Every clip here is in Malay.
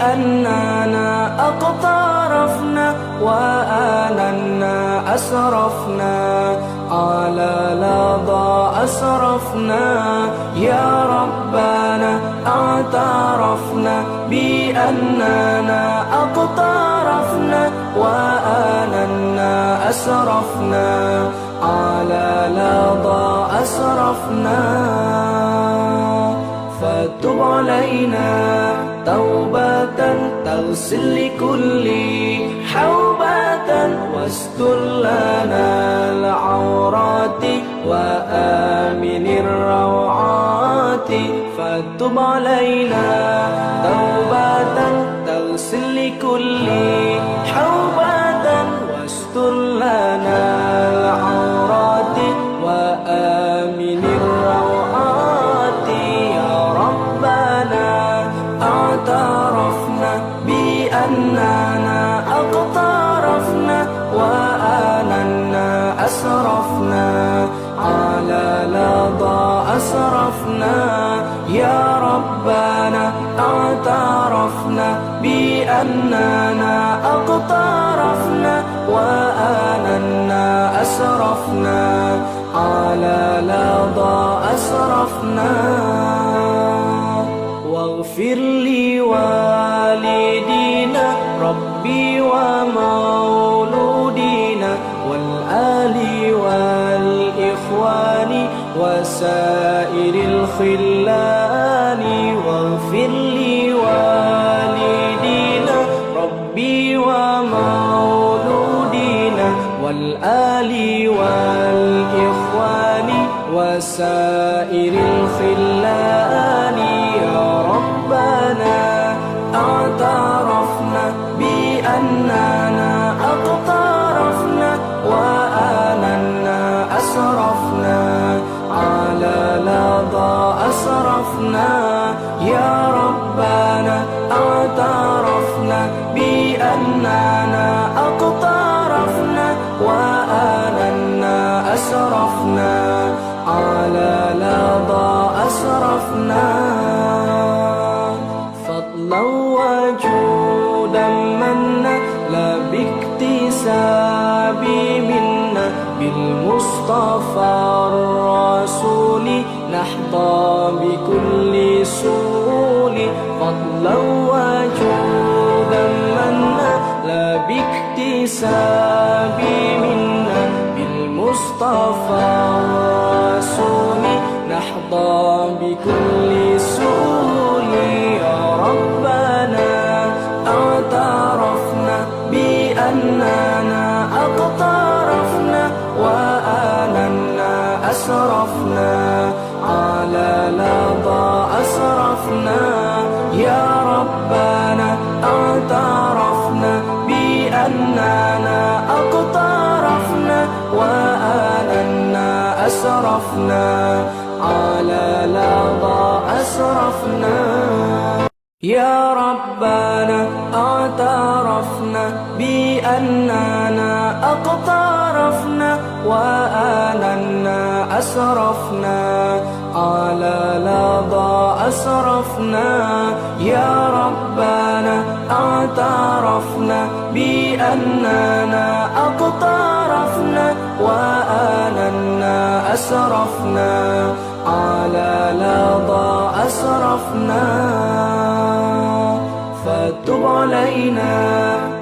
بأننا أقترفنا وآننا أسرفنا على لظى أسرفنا يا ربنا اعترفنا بأننا أقترفنا وآننا أسرفنا على لظى أسرفنا فتب علينا توبة تغسل لكل حوبة واستر لنا العورات وآمن الروعات فتب علينا توبة تغسل لكل حوبة واستر لنا العورات وآمن الروعات يا ربنا اعترفنا بأننا أقترفنا وآننا أسرفنا على لظى أسرفنا يا ربنا اعترفنا بأننا أقترفنا وآننا أسرفنا على لظى أسرفنا واغفر لي والدينا ربي ومولودينا والآل والإخوان وسائر الخلان واغفر لي والدينا ربي ومولودينا والآل والإخوان وسائر الخلان يا ربنا اعترفنا بأننا أقترفنا وآننا أسرفنا على لظى أسرفنا يا ربنا اعترفنا بأننا أقترفنا وآننا أسرفنا على لظى أسرفنا فضلا وجودا منا لا باكتساب منا بالمصطفى الرسول نحظى بكل سول فضلا وجودا منا لا باكتساب منا بالمصطفى الرسول نحظى بكل سول يا ربنا اعترفنا بأننا أقترفنا وآننا أسرفنا على لظى أسرفنا يا ربنا اعترفنا بأننا أقترفنا وآننا أسرفنا على لظى أسرفنا يا ربنا اعترفنا بأننا أقترفنا وآننا أسرفنا على لظى أسرفنا يا ربنا اعترفنا بأننا أقترفنا وآننا أسرفنا على لظى أسرفنا فتب علينا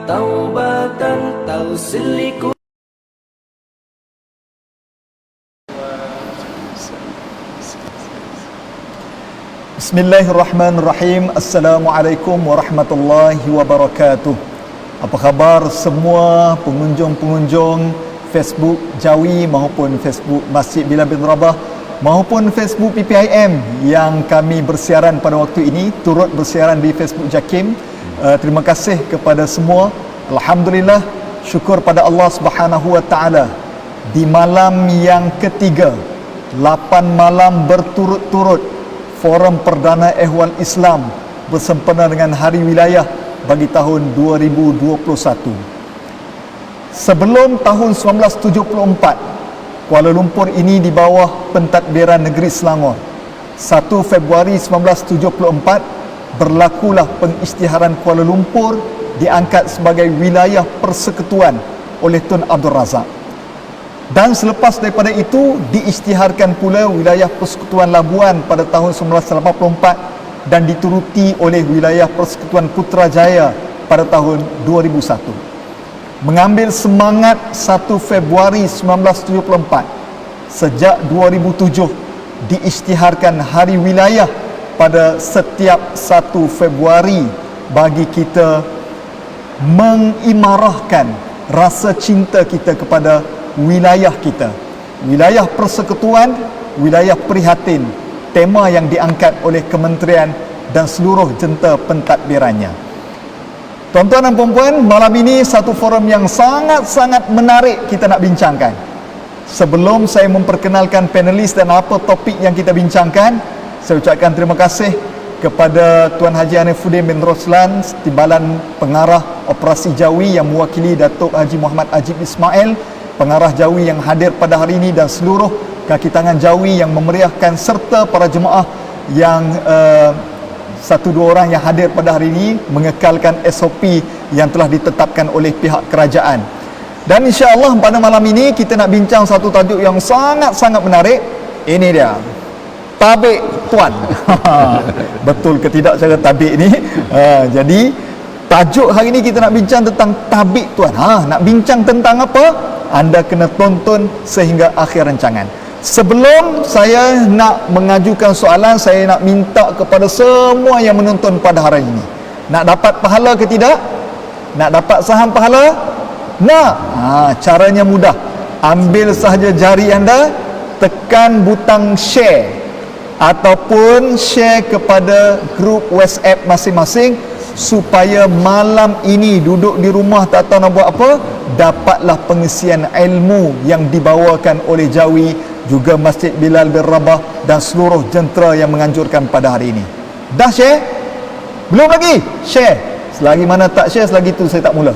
توبة تغسل لكل Bismillahirrahmanirrahim. Assalamualaikum warahmatullahi wabarakatuh. Apa khabar semua pengunjung-pengunjung Facebook Jawi maupun Facebook Masjid Bilal bin Rabah maupun Facebook PPIM yang kami bersiaran pada waktu ini, turut bersiaran di Facebook JAKIM. Terima kasih kepada semua. Alhamdulillah, syukur pada Allah Subhanahu wa taala. Di malam yang ketiga, 8 malam berturut-turut Forum Perdana Ehwal Islam bersempena dengan Hari Wilayah bagi tahun 2021. Sebelum tahun 1974, Kuala Lumpur ini di bawah pentadbiran Negeri Selangor. 1 Februari 1974, berlakulah pengisytiharan Kuala Lumpur diangkat sebagai wilayah persekutuan oleh Tun Abdul Razak. Dan selepas daripada itu diisytiharkan pula wilayah persekutuan Labuan pada tahun 1984 dan dituruti oleh wilayah persekutuan Putrajaya pada tahun 2001. Mengambil semangat 1 Februari 1974, sejak 2007 diisytiharkan hari wilayah pada setiap 1 Februari bagi kita mengimarahkan rasa cinta kita kepada wilayah kita. Wilayah persekutuan, wilayah prihatin, tema yang diangkat oleh kementerian dan seluruh jenta pentadbirannya. Tuan-tuan dan puan-puan, malam ini satu forum yang sangat-sangat menarik kita nak bincangkan. Sebelum saya memperkenalkan panelis dan apa topik yang kita bincangkan, saya ucapkan terima kasih kepada Tuan Haji Hanifuddin bin Roslan, Timbalan Pengarah Operasi Jawi yang mewakili Datuk Haji Muhammad Ajib Ismail, Pengarah Jawi yang hadir pada hari ini, dan seluruh kaki tangan Jawi yang memeriahkan, serta para jemaah yang satu dua orang yang hadir pada hari ini mengekalkan SOP yang telah ditetapkan oleh pihak kerajaan. Dan insya-Allah pada malam ini kita nak bincang satu tajuk yang sangat-sangat menarik. Ini dia, tabik tuan. Betul ke tidak cara tabik ni? Jadi tajuk hari ini kita nak bincang tentang tabik tuan. Nak bincang tentang apa? Anda kena tonton sehingga akhir rancangan. Sebelum saya nak mengajukan soalan, saya nak minta kepada semua yang menonton pada hari ini, nak dapat pahala ke tidak? Nak dapat saham pahala? Nak? Caranya mudah. Ambil sahaja jari anda, tekan butang share ataupun share kepada grup WhatsApp masing-masing, supaya malam ini duduk di rumah tak tahu nak buat apa, dapatlah pengisian ilmu yang dibawakan oleh Jawi, juga Masjid Bilal bin Rabah dan seluruh jentera yang menganjurkan pada hari ini. Dah share? Belum lagi? Share. Selagi mana tak share, selagi itu saya tak mula.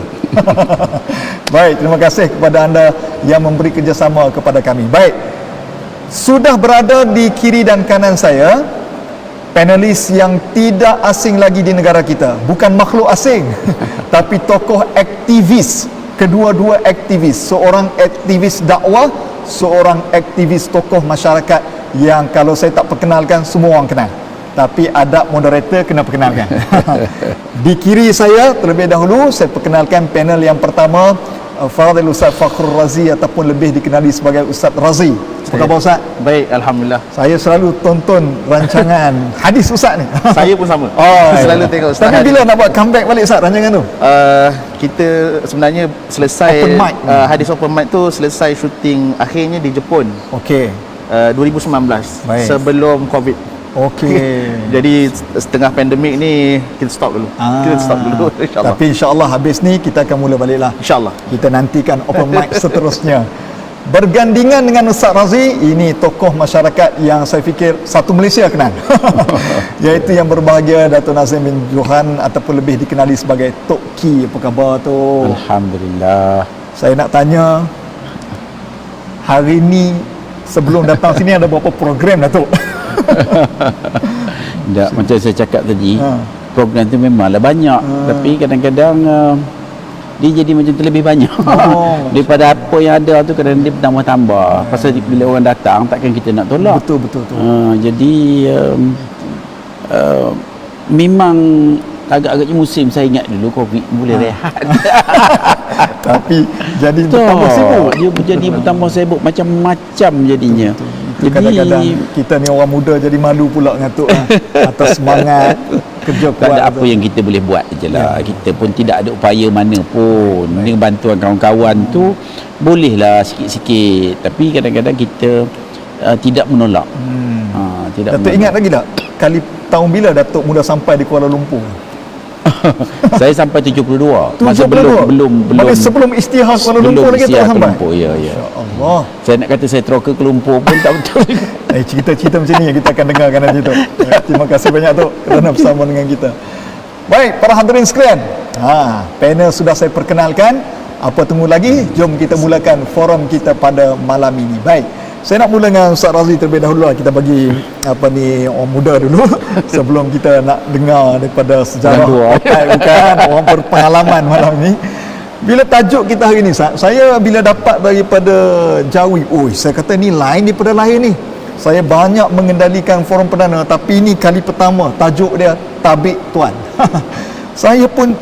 Baik, terima kasih kepada anda yang memberi kerjasama kepada kami. Baik, sudah berada di kiri dan kanan saya panelis yang tidak asing lagi di negara kita. Bukan makhluk asing, tapi tokoh aktivis. Kedua-dua aktivis, seorang aktivis dakwah, seorang aktivis tokoh masyarakat yang kalau saya tak perkenalkan semua orang kenal, tapi adab moderator kena perkenalkan. Di kiri saya terlebih dahulu saya perkenalkan panel yang pertama, Fadil Ustaz Fakhrul Razi ataupun lebih dikenali sebagai Ustaz Razi. Apa khabar Ustaz? Baik, Alhamdulillah. Saya selalu tonton rancangan hadis Ustaz ni. Saya pun sama. Selalu tengok Ustaz. Tapi bila nak buat comeback balik Ustaz rancangan tu? Kita sebenarnya selesai Open mic. hadis open mic tu selesai syuting akhirnya di Jepun. Okey. 2019. Baik. Sebelum Covid. Okey. Jadi setengah pandemik ni kita stop dulu. Kita stop dulu insya-Allah. Tapi insya-Allah habis ni kita akan mula baliklah. Insya-Allah. Kita nantikan open mic seterusnya. Bergandingan dengan Ustaz Razi, ini tokoh masyarakat yang saya fikir satu Malaysia kenal. Iaitu yang berbahagia Dato' Nazim bin Johan ataupun lebih dikenali sebagai Tok Ki. Apa khabar tu? Alhamdulillah. Saya nak tanya, hari ni sebelum datang sini ada berapa program Dato'? Tak, macam saya cakap tadi, program tu memanglah banyak, tapi kadang-kadang dia jadi macam terlebih banyak. Daripada apa yang ada tu kadang dia bertambah-tambah. Pasal bila orang datang takkan kita nak tolak. Betul. Jadi memang agak-agaknya musim saya ingat dulu Covid boleh rehat. Tapi jadi bertambah sibuk. Dia jadi bertambah sibuk macam-macam jadinya. Itu kadang-kadang kita ni orang muda jadi malu pula dengan tu atas semangat kerja kuat. Tak ada apa yang kita boleh buat je lah. Kita pun tidak ada upaya mana pun. Dengan bantuan kawan-kawan tu bolehlah sikit-sikit, tapi kadang-kadang kita tidak menolak. Datuk ingat lagi tak kali tahun bila Datuk mula sampai di Kuala Lumpur? Saya sampai 72. Masa belum sebelum isytihar Kuala Lumpur lagi tak sampai. Ya. Allah. Saya nak kata saya teroka ke Lumpur pun tak betul. Cerita-cerita macam ni yang kita akan dengarkan nanti tu. Terima kasih banyak tu kerana bersama dengan kita. Baik, para hadirin sekalian. Panel sudah saya perkenalkan. Apa tunggu lagi? Jom kita mulakan forum kita pada malam ini. Baik. Saya nak mula dengan Ustaz Razli terlebih dahulu lah. Kita bagi apa ni orang muda dulu sebelum kita nak dengar daripada sejarah bukan orang berpengalaman malam ni. Bila tajuk kita hari ni, saya bila dapat daripada Jawi, saya kata ni lain daripada lain ni. Saya banyak mengendalikan forum perdana, tapi ini kali pertama tajuk dia Tabik Tuan. Saya pun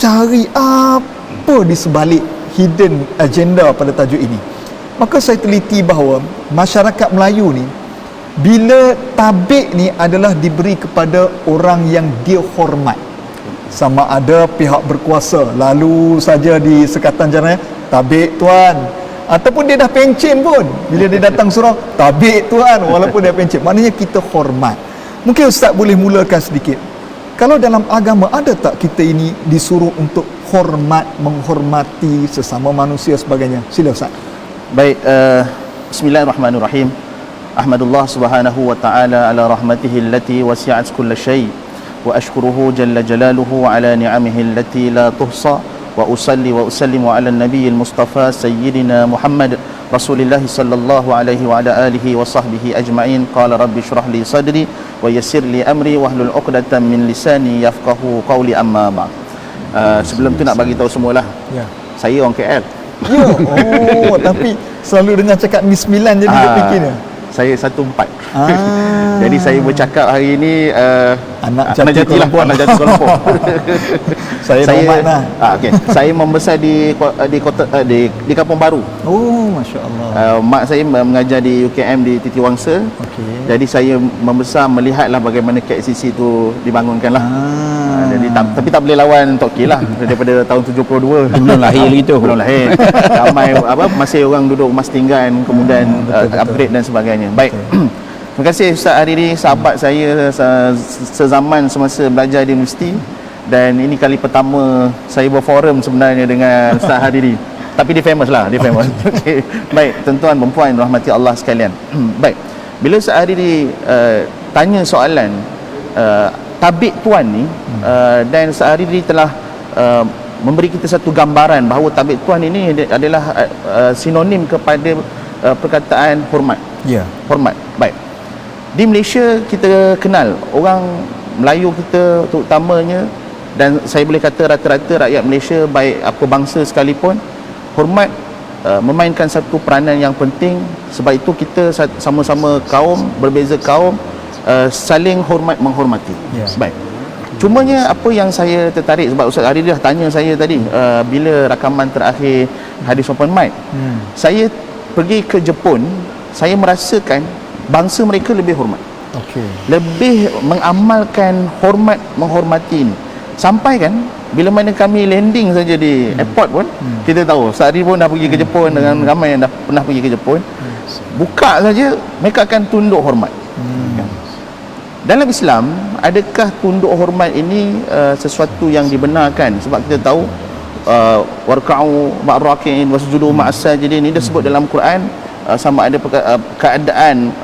cari apa di sebalik hidden agenda pada tajuk ini. Maka saya teliti bahawa masyarakat Melayu ni, bila tabik ni adalah diberi kepada orang yang dia hormat, sama ada pihak berkuasa, lalu saja di sekatan jalan, tabik tuan, ataupun dia dah pencen pun, bila dia datang surau, tabik tuan, walaupun dia pencen, maknanya kita hormat. Mungkin Ustaz boleh mulakan sedikit, kalau dalam agama ada tak kita ini disuruh untuk hormat, menghormati sesama manusia sebagainya? Sila Ustaz. Baik, bismillahirrahmanirrahim. Ahmadullah subhanahu wa ta'ala ala rahmatihi allati wasi'at kulla syai' wa ashkuruhu jalla jalaluhu ala ni'amihi allati la tuhsa wa usalli wa usallimu ala nabiyil mustafa sayyidina Muhammad Rasulillahi sallallahu alaihi wa ala alihi wa sahbihi ajma'in. Qala rabbi shrah li sadri wa yassir li amri wahlul 'uqdatam min lisani yafqahu qawli, amma ba'd. Sebelum tu nak bagi tahu semualah. Ya. Saya orang KL. Tapi selalu dengar cakap ni 9 jadi dia fikirnya. Saya 14. Jadi saya bercakap hari ini anak jati lah, anak jati Kuala Lumpur. saya lah. Okay. Saya membesar di kota di Kampung Baru. Oh, masya-Allah. Mak saya mengajar di UKM di Titi Wangsa. Okay. Jadi saya membesar melihatlah bagaimana KCC tu dibangunkanlah. Jadi tapi tak boleh lawan Tok K lah daripada tahun 72. Belum lahir lagi tu. Belum lahir. Ramai masih orang duduk mas tinggan, kemudian upgrade dan sebagainya. Baik. Terima kasih Ustaz hari ini, sahabat saya sezaman semasa belajar di universiti, dan ini kali pertama saya berforum sebenarnya dengan Ustaz hari ini. Tapi dia famous lah, dia famous. Okay. Baik, tuan-tuan dan puan rahmati Allah sekalian. Baik. Bila Ustaz hari ini tanya soalan tabik tuan ni, dan Ustaz hari ini telah memberi kita satu gambaran bahawa tabik tuan ini adalah sinonim kepada perkataan hormat. Ya. Hormat. Baik. Di Malaysia kita kenal orang Melayu kita terutamanya, dan saya boleh kata rata-rata rakyat Malaysia baik apa bangsa sekalipun, hormat memainkan satu peranan yang penting. Sebab itu kita sama-sama kaum, berbeza kaum, saling hormat menghormati. Yeah. Baik. Cumanya apa yang saya tertarik, sebab Ustaz Ari dah tanya saya tadi bila rakaman terakhir hadis open mic, saya pergi ke Jepun, saya merasakan bangsa mereka lebih hormat. Okay. Lebih mengamalkan hormat menghormati ini. Sampai kan bila mana kami landing saja di airport pun, kita tahu Ustaz Ari pun dah pergi ke Jepun, dengan ramai yang dah pernah pergi ke Jepun, buka saja mereka akan tunduk hormat. Dalam Islam, adakah tunduk hormat ini sesuatu yang dibenarkan? Sebab kita tahu warka'u ma'raki'in wasjudu ma'as-sajidin, ini disebut dalam Quran, sama ada keadaan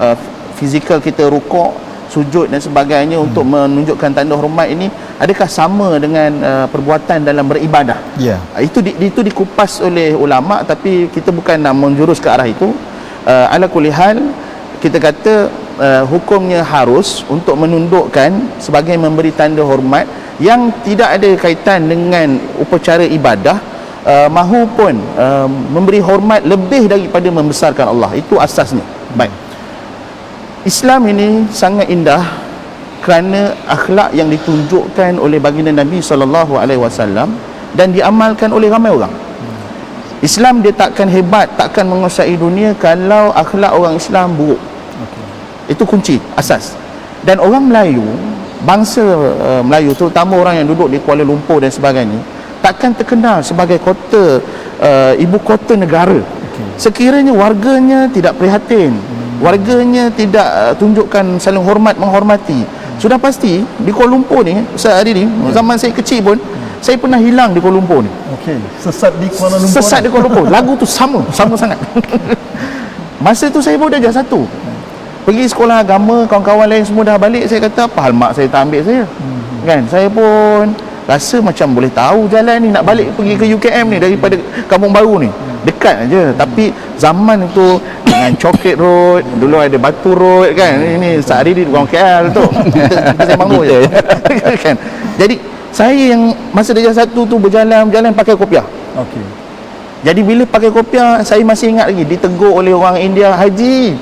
fizikal kita rukuk, sujud dan sebagainya untuk menunjukkan tanda hormat ini, adakah sama dengan perbuatan dalam beribadah? Yeah. Itu dikupas oleh ulama, tapi kita bukan nak menjurus ke arah itu. Ala kulli hal, kita kata hukumnya harus untuk menundukkan sebagai memberi tanda hormat yang tidak ada kaitan dengan upacara ibadah, mahupun memberi hormat lebih daripada membesarkan Allah. Itu asasnya. Baik. Islam ini sangat indah kerana akhlak yang ditunjukkan oleh baginda Nabi SAW dan diamalkan oleh ramai orang. Islam dia takkan hebat, takkan menguasai dunia kalau akhlak orang Islam buruk. Itu kunci, asas. Dan orang Melayu, bangsa Melayu, terutama orang yang duduk di Kuala Lumpur dan sebagainya, takkan terkenal sebagai kota ibu kota negara sekiranya warganya tidak prihatin, warganya tidak tunjukkan saling hormat menghormati. Sudah pasti di Kuala Lumpur ni, sehari ni, zaman saya kecil pun, saya pernah hilang di Kuala Lumpur ni. Sesat di Kuala Lumpur. Sesat di Kuala Lumpur. Lagu tu sama sangat. Masa tu saya baru darjah 1. Pergi sekolah agama, kawan-kawan lain semua dah balik, saya kata apa hal mak saya tak ambil saya? Kan, saya pun rasa macam boleh tahu jalan ni, nak balik pergi ke UKM ni daripada Kampung Baru ni. dekat aja. Tapi zaman itu dengan Coklat Road, dulu ada Batu Road kan. Ini sehari di orang KL tu. Kita sembang tu je. Kan. Jadi saya yang masa darjah 1 tu berjalan pakai kopiah. Okey. Jadi bila pakai kopiah, saya masih ingat lagi ditegur oleh orang India, haji.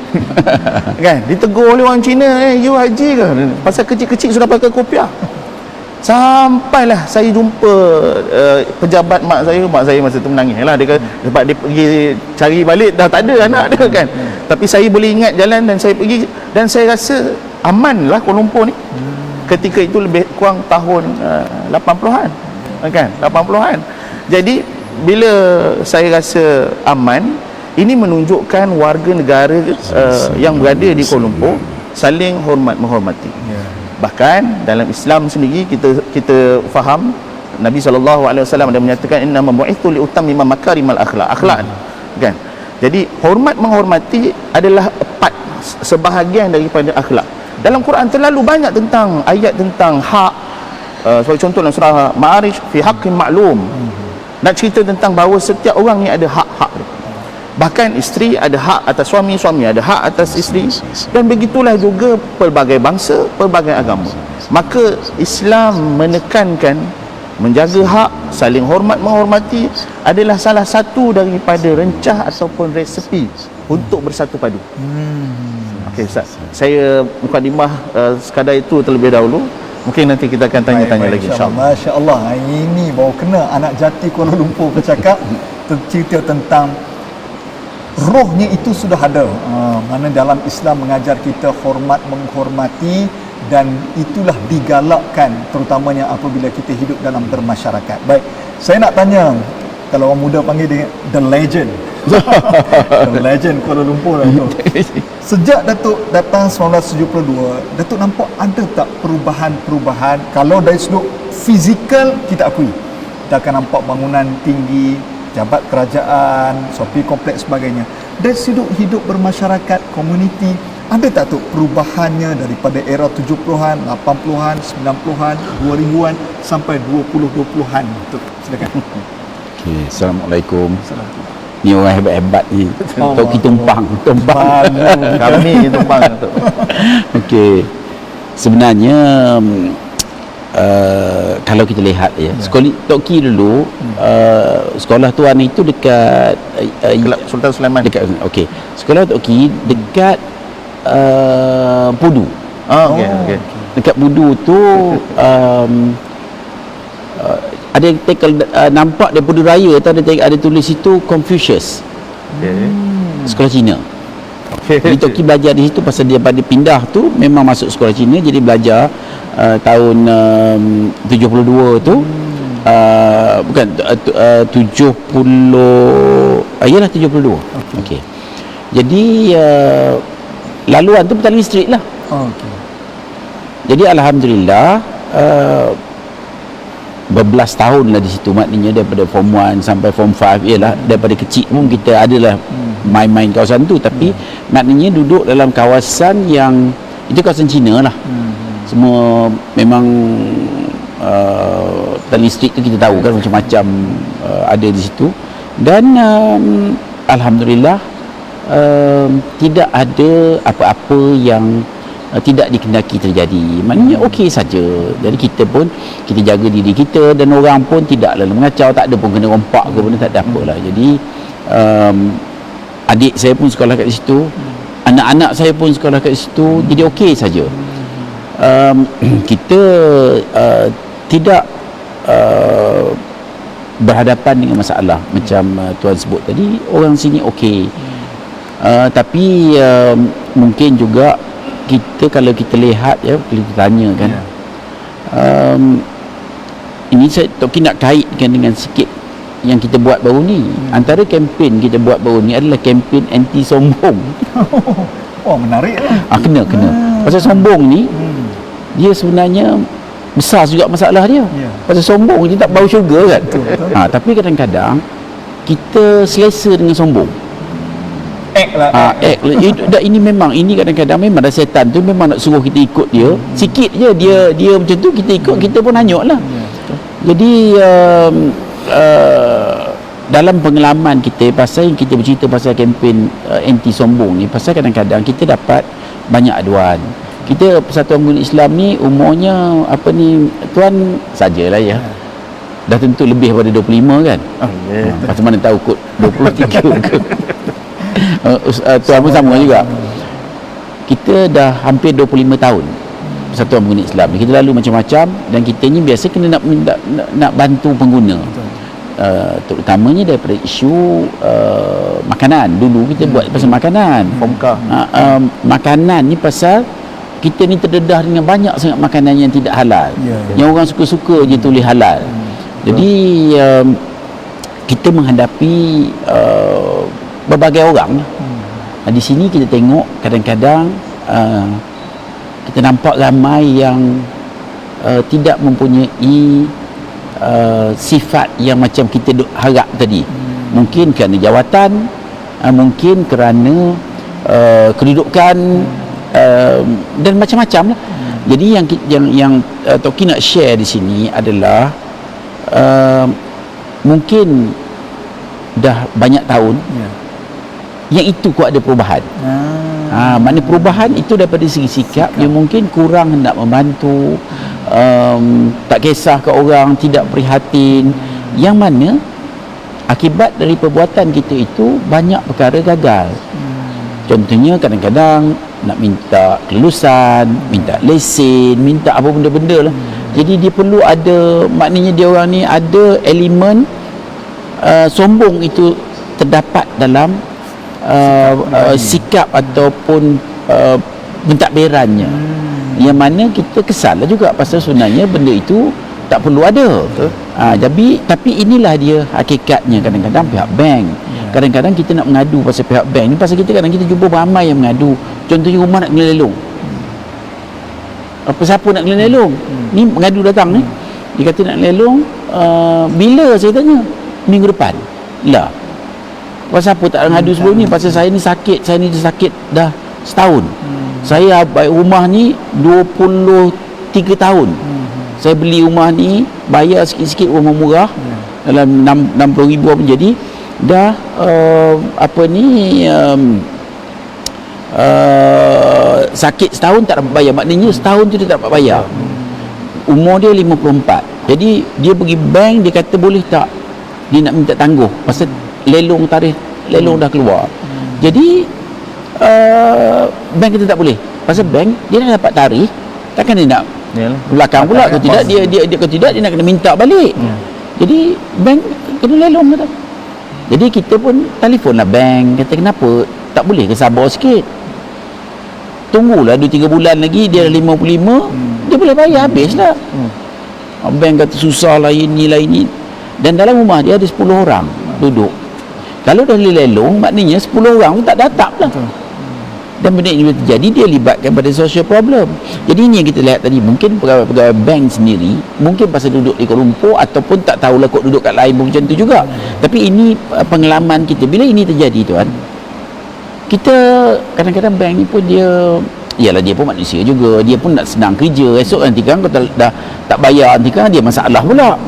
Kan? Ditegur oleh orang Cina, you haji ke? Pasal kecil-kecil sudah pakai kopiah. Sampailah saya jumpa pejabat mak saya masa tu menangis lah. Dia kata sebab dia pergi cari balik dah tak ada anak dia kan. Tapi saya boleh ingat jalan dan saya pergi dan saya rasa aman lah Kuala Lumpur ni. Ketika itu lebih kurang tahun 80-an kan, 80-an. Jadi bila saya rasa aman, ini menunjukkan warga negara yang berada di Kuala Lumpur saling hormat menghormati. Bahkan dalam Islam sendiri kita faham Nabi SAW ada menyatakan innama bu'ithu li utammima makarimal akhlak kan. Jadi hormat menghormati adalah part sebahagian daripada akhlak. Dalam Quran terlalu banyak tentang ayat tentang hak. Sebagai contoh dalam surah Ma'arij fi haqqin ma'lum. Nak cerita tentang bahawa setiap orang ni ada hak-hak dia. Bahkan isteri ada hak atas suami, suami ada hak atas isteri, dan begitulah juga pelbagai bangsa, pelbagai agama. Maka Islam menekankan menjaga hak, saling hormat menghormati adalah salah satu daripada rencah ataupun resepi untuk bersatu padu. Okey Ustaz, saya mukadimah sekadar itu terlebih dahulu. Mungkin nanti kita akan tanya-tanya lagi insya-Allah. Masya-Allah. Ini baru kena anak jati Kuala Lumpur bercakap cerita tentang rohnya itu sudah ada. Mana dalam Islam mengajar kita hormat menghormati, dan itulah digalakkan terutamanya apabila kita hidup dalam bermasyarakat. Baik, saya nak tanya, kalau orang muda panggil dia the legend. The legend Kuala Lumpur lah tu. Sejak Datuk datang 1972, Datuk nampak ada tak perubahan-perubahan? Kalau dari sudut fizikal kita akui, kita akan nampak bangunan tinggi, jabat kerajaan, shopping kompleks sebagainya. Dari sudut hidup bermasyarakat, komuniti, ada tak tu perubahannya daripada era 70-an, 80-an, 90-an, 2000-an sampai 2020-an? Silakan. Okey, Assalamualaikum. Ni orang hebat-hebat ni. Tok kita tumpang. Kami tumpang tu. Okey. Sebenarnya kalau kita lihat sekolah Tok Ki dulu, sekolah tuan itu dekat Sultan Sulaiman. Dekat okey. Sekolah Tok Ki dekat Pudu. Okey. Dekat Pudu tu ada tackle nampak dia Pudu Raya tu ada tulis situ Confucius. Sekolah Cina. Jadi Tok Ki belajar di situ pasal dia pada pindah tu memang masuk sekolah Cina, jadi belajar tahun 72 tu bukan 70 ayalah 72. Okey. Jadi laluan tu petang listrik lah. Okey. Jadi alhamdulillah berbelas tahun lah di situ, maknanya daripada form 1 sampai form 5 ialah daripada kecil pun kita adalah main-main kawasan tu, tapi maknanya duduk dalam kawasan yang itu kawasan Cina lah. Semua memang tali listrik tu kita tahu kan macam-macam ada di situ, dan alhamdulillah tidak ada apa-apa yang tidak dikendaki terjadi. Maknanya okey saja. Jadi kita pun kita jaga diri kita, dan orang pun tidak lalu mengacau, tak ada pun kena rompak ke benda, tak ada apalah. Jadi adik saya pun sekolah kat situ, anak-anak saya pun sekolah kat situ, jadi okey saja. Kita tidak berhadapan dengan masalah macam tuan sebut tadi. Orang sini okey. Tapi mungkin juga kita kalau kita lihat kalau kita tanya kan, ini saya Tok Ki nak kaitkan dengan sikit yang kita buat baru ni. Antara kempen kita buat baru ni adalah kempen anti sombong. Oh, menarik lah. Kena. Pasal sombong ni dia sebenarnya besar juga masalah dia. Pasal sombong dia tak bau syurga kan. Tapi kadang-kadang kita selesa dengan sombong. Act lah. Ini memang, ini kadang-kadang memang dah setan tu memang nak suruh kita ikut dia. Sikit je dia macam tu kita ikut, kita pun hanyut lah. Jadi dalam pengalaman kita pasal yang kita bercerita pasal kempen anti sombong ni, pasal kadang-kadang kita dapat banyak aduan. Kita Persatuan Pengguna Islam ni umurnya apa ni tuan sajalah ya. Dah tentu lebih daripada 25 kan. Macam mana tahu kot 23 ke. Tuan pun sama juga. Kita dah hampir 25 tahun Persatuan Pengguna Islam. Kita lalu macam-macam dan kita ni biasa kena nak bantu pengguna. Terutamanya daripada isu makanan. Dulu kita buat pasal makanan. Makanan ni pasal kita ni terdedah dengan banyak sangat makanan yang tidak halal. Yang orang suka-suka je tulis halal. Jadi kita menghadapi berbagai orang. Di sini kita tengok kadang-kadang kita nampak ramai yang tidak mempunyai sifat yang macam kita harap tadi. Mungkin kerana jawatan, mungkin kerana kedudukan, dan macam-macam lah. Jadi yang Toki nak share di sini adalah mungkin dah banyak tahun yang itu kok ada perubahan. Mana perubahan itu daripada segi sikap yang mungkin kurang hendak membantu, tak kisah ke orang, tidak prihatin, yang mana akibat dari perbuatan kita itu banyak perkara gagal. Contohnya kadang-kadang nak minta kelulusan, minta lesen, minta apa benda-benda lah. Jadi dia perlu ada, maknanya dia orang ni ada elemen sombong itu terdapat dalam sikap ataupun pentadbirannya. Yang mana kita kesal lah juga pasal sebenarnya benda itu tak perlu ada. Tapi inilah dia hakikatnya. Kadang-kadang pihak bank, kadang-kadang kita nak mengadu pasal pihak bank ni, pasal kita kadang kita jumpa ramai yang mengadu. Contohnya rumah nak kena lelong. Siapa nak kena lelong? Ni mengadu datang ni. Dia kata nak lelong, bila saya tanya? Minggu depan. Lah. Pasal apa tak ngadu sebelum ni? Pasal saya ni sakit dah setahun. Saya baik rumah ni 23 tahun. Saya beli rumah ni, bayar sikit-sikit rumah murah, dalam 60,000 apa, jadi dah sakit setahun tak dapat bayar. Maknanya setahun tu dia tak dapat bayar. Umur dia 54. Jadi dia pergi bank, dia kata boleh tak dia nak minta tangguh pasal tarikh lelong dah keluar. Jadi bank kata tak boleh. Pasal bank dia dah dapat tarikh, takkan dia nak belakang pula ke tidak, dia kalau tidak dia nak kena minta balik. Jadi bank kena lelong kata. Jadi kita pun telefonlah bank, kata kenapa tak boleh ke sabar sikit, tunggulah 2-3 bulan lagi, dia dah 55, dia boleh bayar habislah. Bank kata susah lah ini. Dan dalam rumah dia ada 10 orang duduk. Kalau dah lelong, maknanya 10 orang pun tak datang lah. Dan benda ini terjadi, dia libatkan pada social problem. Jadi ini yang kita lihat tadi, mungkin pegawai bank sendiri mungkin pasal duduk di Kuala Lumpur, ataupun tak tahulah kok duduk kat lain pun macam tu juga. Tapi ini pengalaman kita. Bila ini terjadi tuan, kita kadang-kadang bank ni pun dia, ialah dia pun manusia juga, dia pun nak senang kerja. Esok nanti kan kalau dah tak bayar, nanti kan dia masalah pula.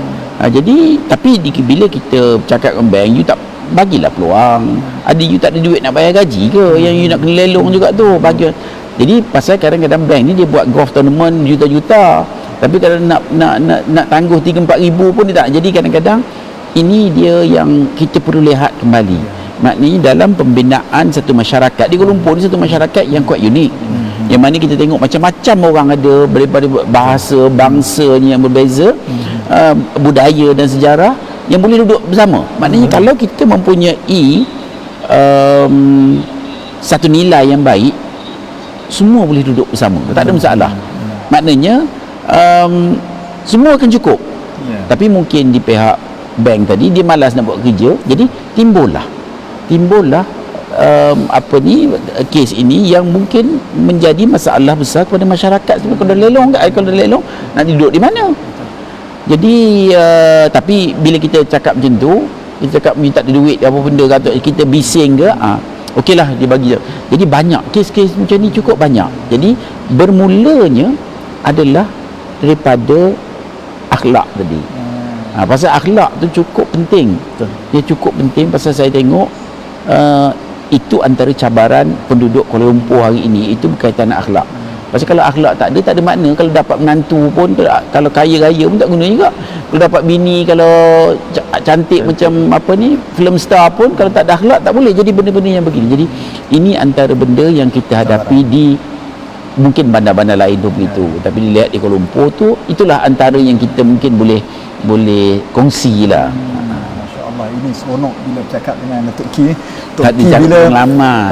Jadi tapi bila kita cakap dengan bank, you tak bagilah peluang. Ada you tak ada duit nak bayar gaji ke, yang you nak kena lelong juga tu bagi. Jadi pasal kadang-kadang bank ni dia buat golf tournament juta-juta, tapi kalau nak tangguh 3-4 ribu pun dia tak. Jadi kadang-kadang ini dia yang kita perlu lihat kembali. Maknanya dalam pembinaan satu masyarakat di Kuala Lumpur ni, satu masyarakat yang kuat unik, yang mana kita tengok macam-macam orang ada, daripada bahasa, bangsanya yang berbeza, budaya dan sejarah yang boleh duduk bersama. Maknanya kalau kita mempunyai satu nilai yang baik, semua boleh duduk bersama, tak ada masalah. Maknanya semua akan cukup. Tapi mungkin di pihak bank tadi dia malas nak buat kerja, jadi timbullah kes ini yang mungkin menjadi masalah besar kepada masyarakat. Sebab kalau dah lelong nak duduk di mana? Jadi tapi bila kita cakap macam tu, kita cakap minta duit apa benda, kata kita bising ke, okeylah dia bagi. Jadi banyak kes-kes macam ni, cukup banyak. Jadi bermulanya adalah daripada akhlak tadi. Pasal akhlak tu cukup penting. Dia cukup penting pasal saya tengok itu antara cabaran penduduk Kuala Lumpur hari ini, itu berkaitan dengan akhlak. Pasal kalau akhlak tak ada makna. Kalau dapat menantu pun, kalau kaya raya pun tak guna juga. Kalau dapat bini, kalau cantik macam apa ni, film star pun, kalau tak ada akhlak tak boleh jadi benda-benda yang begini. Jadi ini antara benda yang kita hadapi di mungkin bandar-bandar lain tu begitu, tapi dilihat di Kuala Lumpur tu, itulah antara yang kita mungkin boleh kongsi lah. Masya-Allah, ini seronok bila bercakap dengan Datuk Ki. Dia bila pengalaman.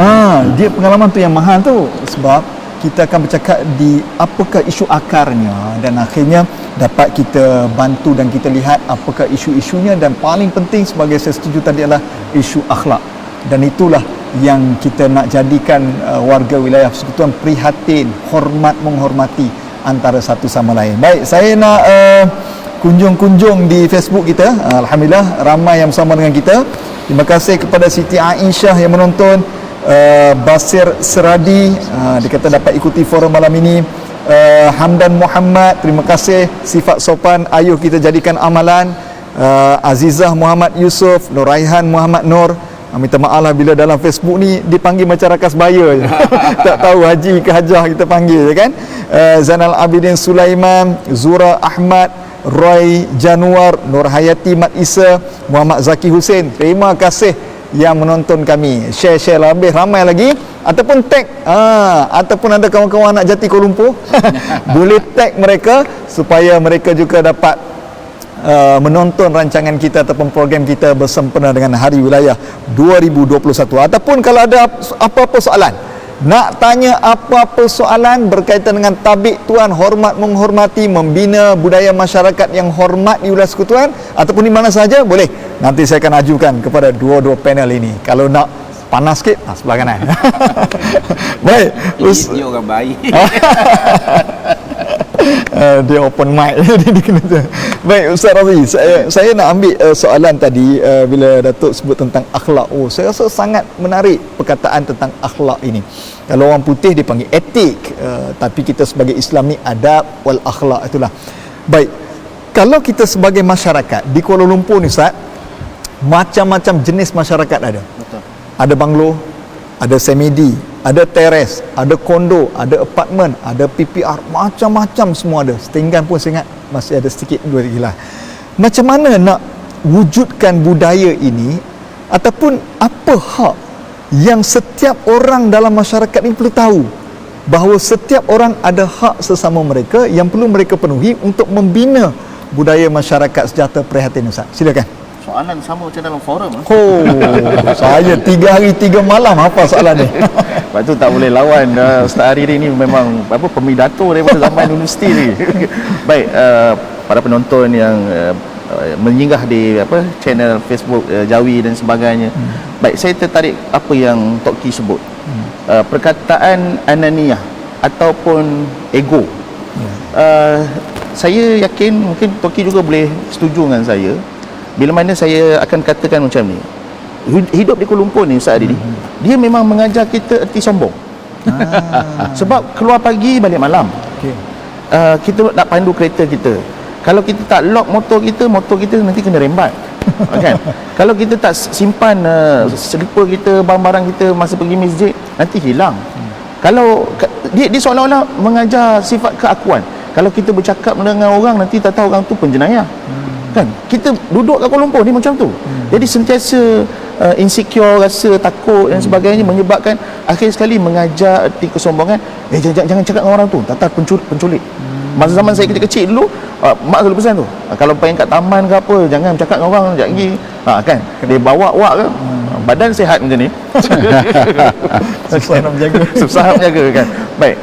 Dia pengalaman tu yang mahal tu, sebab kita akan bercakap di apakah isu akarnya, dan akhirnya dapat kita bantu dan kita lihat apakah isu-isunya, dan paling penting sebagai saya setuju tadi adalah isu akhlak. Dan itulah yang kita nak jadikan warga wilayah Persekutuan prihatin, hormat menghormati antara satu sama lain. Baik, saya nak kunjung-kunjung di Facebook kita. Alhamdulillah ramai yang bersama dengan kita. Terima kasih kepada Siti Aisyah yang menonton. Basir Seradi, dia kata dapat ikuti forum malam ini. Hamdan Muhammad, terima kasih, sifat sopan ayuh kita jadikan amalan. Azizah Muhammad Yusof, Nuraihan Muhammad Nur, minta maaf lah bila dalam Facebook ni dipanggil macam rakas baya je. Tak tahu haji ke hajah kita panggil je kan. Zainal Abidin Sulaiman, Zura Ahmad, Roy Januar, Nur Hayati Mat Isa, Muhammad Zaki Hussein, terima kasih yang menonton kami. Share lah, lebih ramai lagi, ataupun tag ataupun ada kawan-kawan anak Jati Kuala Lumpur boleh tag mereka supaya mereka juga dapat menonton rancangan kita ataupun program kita bersempena dengan Hari Wilayah 2021. Ataupun kalau ada apa-apa soalan, nak tanya apa-apa soalan berkaitan dengan tabik tuan, hormat menghormati, membina budaya masyarakat yang hormat di wilayah Persekutuan ataupun di mana saja, boleh. Nanti saya akan ajukan kepada dua-dua panel ini. Kalau nak panas sikit, sebelah kanan. Baik, Dia orang baik. Dia open mic. Baik, Ustaz Razi, saya nak ambil soalan tadi bila Datuk sebut tentang akhlak. Saya rasa sangat menarik perkataan tentang akhlak ini. Kalau orang putih dia panggil etik, tapi kita sebagai Islam ni adab wal akhlak, itulah. Baik, kalau kita sebagai masyarakat di Kuala Lumpur ni Ustaz, macam-macam jenis masyarakat ada. Betul. Ada banglo, ada semedi, ada teres, ada kondo, ada apartmen, ada PPR, macam-macam semua ada. Setinggan pun saya ingat masih ada sedikit dua gila. Macam mana nak wujudkan budaya ini, ataupun apa hak yang setiap orang dalam masyarakat ini perlu tahu, bahawa setiap orang ada hak sesama mereka yang perlu mereka penuhi untuk membina budaya masyarakat sejahtera prihatin. Ustaz, silakan. Soalan sama macam dalam forum. Saya 3 hari 3 malam apa soalan ni. Lepas tu tak boleh lawan. Ustaz Hariri ni memang pemidato daripada zaman universiti ni. Baik, para penonton yang menyinggah di channel Facebook Jawi dan sebagainya. Baik, saya tertarik apa yang Tok Ki sebut. Perkataan ananiah ataupun ego. Saya yakin mungkin Tok Ki juga boleh setuju dengan saya. Bila mana saya akan katakan macam ni, hidup di Kuala Lumpur ni Ustaz Adidi, dia memang mengajar kita erti sombong. Sebab keluar pagi balik malam. Kita nak pandu kereta kita, kalau kita tak lock motor kita nanti kena rembat. Kan? Kalau kita tak simpan slipper kita, barang-barang kita masa pergi masjid, nanti hilang. Kalau dia seolah-olah mengajar sifat keakuan. Kalau kita bercakap dengan orang, nanti tak tahu orang tu penjenayah. Kan? Kita duduk kat Kuala Lumpur ni macam tu. Jadi sentiasa insecure, rasa takut dan sebagainya, menyebabkan akhir sekali mengajar erti kesombongan. Jangan cakap dengan orang tu, tak penculik. Masa zaman saya kecil-kecil dulu, mak selalu pesan tu, kalau pengen kat taman ke apa, jangan cakap dengan orang sekejap lagi. Kan? Dia bawa wak ke, badan sihat macam ni. Susah nak menjaga. Susah nak menjaga kan. Baik,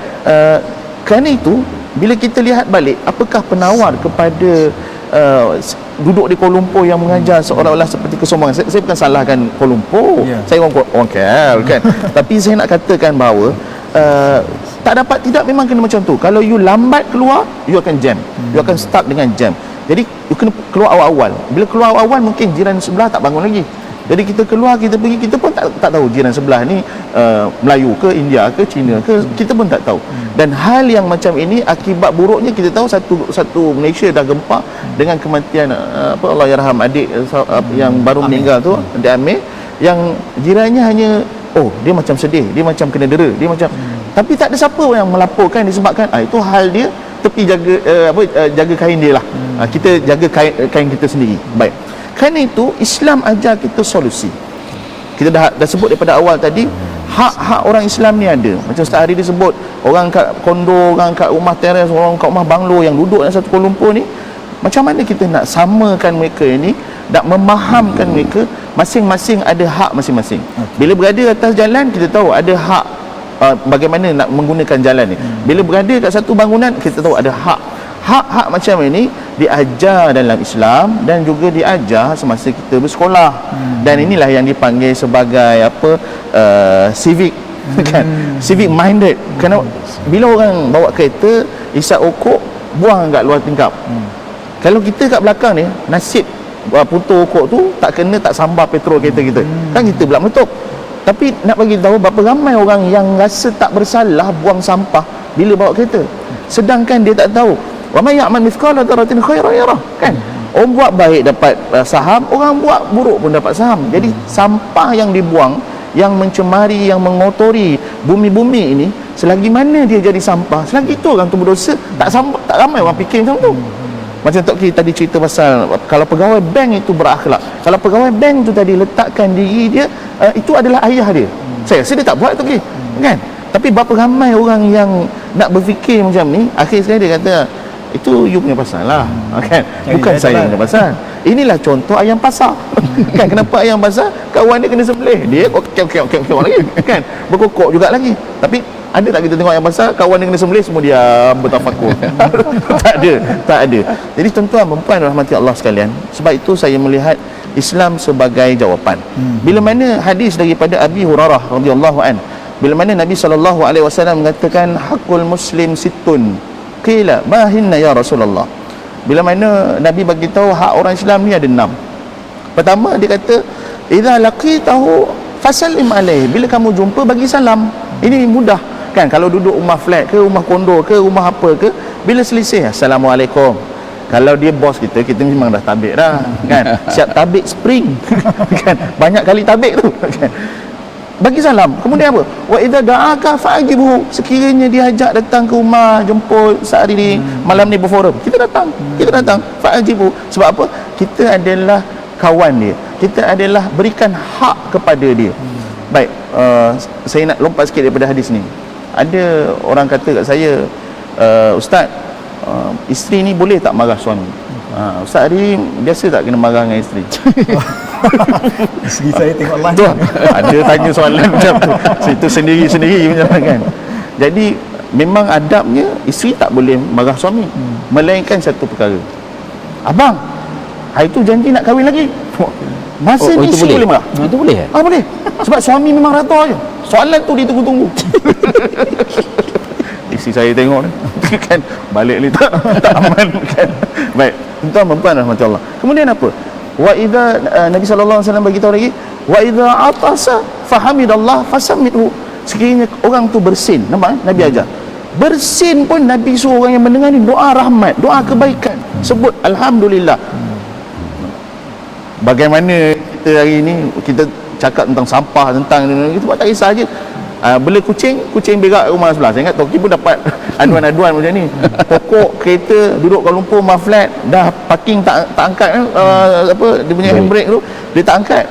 kerana itu bila kita lihat balik, apakah penawar kepada duduk di Kuala Lumpur yang mengajar seolah-olah seperti kesombongan. Saya bukan salahkan Kuala Lumpur, saya orang KL kan. Tapi saya nak katakan bahawa tidak memang kena macam tu. Kalau you lambat keluar, you akan jam, you akan stuck dengan jam. Jadi you kena keluar awal-awal. Bila keluar awal-awal, mungkin jiran sebelah tak bangun lagi. Jadi kita keluar, kita pergi, kita pun tak tahu jiran sebelah ni Melayu ke, India ke, Cina ke, kita pun tak tahu. Dan hal yang macam ini akibat buruknya kita tahu satu Malaysia dah gempa dengan kematian Allahyarham adik yang baru meninggal tu, adik Amir, yang jirannya hanya dia macam sedih, dia macam kena dera, dia macam tapi tak ada siapa yang melaporkan disebabkan itu hal dia tepi jaga kain dia lah. Kita jaga kain kita sendiri. Baik. Kerana itu Islam ajar kita solusi. Kita dah sebut daripada awal tadi, hak-hak orang Islam ni ada. Macam Ustaz Hari disebut, orang kat kondo, orang kat rumah teres, orang kat rumah banglo yang duduk dalam satu Kuala Lumpur ni, macam mana kita nak samakan mereka ini, nak memahamkan mereka, masing-masing ada hak masing-masing. Bila berada atas jalan, kita tahu ada hak bagaimana nak menggunakan jalan ni. Bila berada kat satu bangunan, kita tahu ada hak macam ini diajar dalam Islam dan juga diajar semasa kita bersekolah. Dan inilah yang dipanggil sebagai civic kan, civic minded. Kerana bila orang bawa kereta isap okok, buang kat luar tingkap. Kalau kita kat belakang ni, nasib putu okok tu tak sambar petrol kereta kita, kan kita pula meletup. Tapi nak bagi tahu berapa ramai orang yang rasa tak bersalah buang sampah bila bawa kereta, sedangkan dia tak tahu wa may ya'mal mithqala dzarratin khairan yarah, kan? Orang buat baik dapat saham, orang buat buruk pun dapat saham. Jadi sampah yang dibuang, yang mencemari, yang mengotori bumi-bumi ini, selagi mana dia jadi sampah, selagi itu orang tu berdosa. Tak ramai orang fikir macam tu. Macam Tok Ki tadi cerita pasal kalau pegawai bank itu berakhlak, kalau pegawai bank tu tadi letakkan diri dia, itu adalah ayah dia. Saya rasa dia tak buat, Tok Ki, kan? Tapi berapa ramai orang yang nak berfikir macam ni, akhir sekali dia kata itu you punya pasal lah, kan? Bukan saya punya pasal. Inilah contoh ayam pasar. Kan, kenapa ayam pasar kawan dia kena sembelih, dia keok lagi, kan? Berkokok juga lagi. Tapi ada tak kita tengok ayam pasar kawan dia kena sembelih semua diam bertafakur? tak ada. Jadi tuan-tuan dan puan rahmati Allah sekalian, sebab itu saya melihat Islam sebagai jawapan. Bila mana hadis daripada Abi Hurairah radhiyallahu an, bila mana Nabi SAW mengatakan hakul muslim situn, qila ma hinna ya Rasulullah. Bila mana Nabi bagi tahu hak orang Islam ni ada 6. Pertama dia kata idza laqitahu fasallim alaihi, bila kamu jumpa bagi salam. Ini mudah, kan? Kalau duduk rumah flat ke, rumah kondo ke, rumah apa ke, bila selisih assalamualaikum. Kalau dia bos kita memang dah tabik dah, kan? Siap tabik spring kan? Banyak kali tabik tu, kan? Bagi salam. Kemudian apa? Wa idza da'aka fa'ajibhu, sekiranya dia ajak datang ke rumah, jemput sehari ni, malam ni berforum, kita datang fa'ajibhu. Sebab apa? Kita adalah kawan dia, kita adalah berikan hak kepada dia. Baik, saya nak lompat sikit daripada hadis ni. Ada orang kata kat saya, Ustaz, isteri ni boleh tak marah suami? Ustaz Ari biasa tak kena marah dengan isteri? Isteri saya tengok live tu, ada tanya soalan macam tu. Itu sendiri-sendiri macam kan. Jadi memang adabnya isteri tak boleh marah suami, melainkan satu perkara. Abang, hari tu janji nak kahwin lagi. Masa ni isteri boleh marah? Itu boleh? Boleh. Sebab suami memang rata je. Soalan tu dia tunggu-tunggu. Isteri saya tengok ni kan, balik ni tak aman, kan. Baik, tuan-tuan dan puan rahmatullah. Kemudian apa? Wa idza Nabi sallallahu alaihi wasallam bagi tahu lagi, wa idza atasa fahamidallah fasammithu. Sekiranya orang tu bersin, nampak Nabi ajar. Bersin pun Nabi suruh orang yang mendengar ni doa rahmat, doa kebaikan, sebut alhamdulillah. Bagaimana kita hari ni kita cakap tentang sampah, tentang kita buat tak kisah je. Bela kucing berak rumah sebelah. Saya ingat Tok Ki pun dapat aduan-aduan macam ni. Pokok kereta duduk Kuala Lumpur rumah flat, dah parking tak angkat dia punya handbrake tu, dia tak angkat,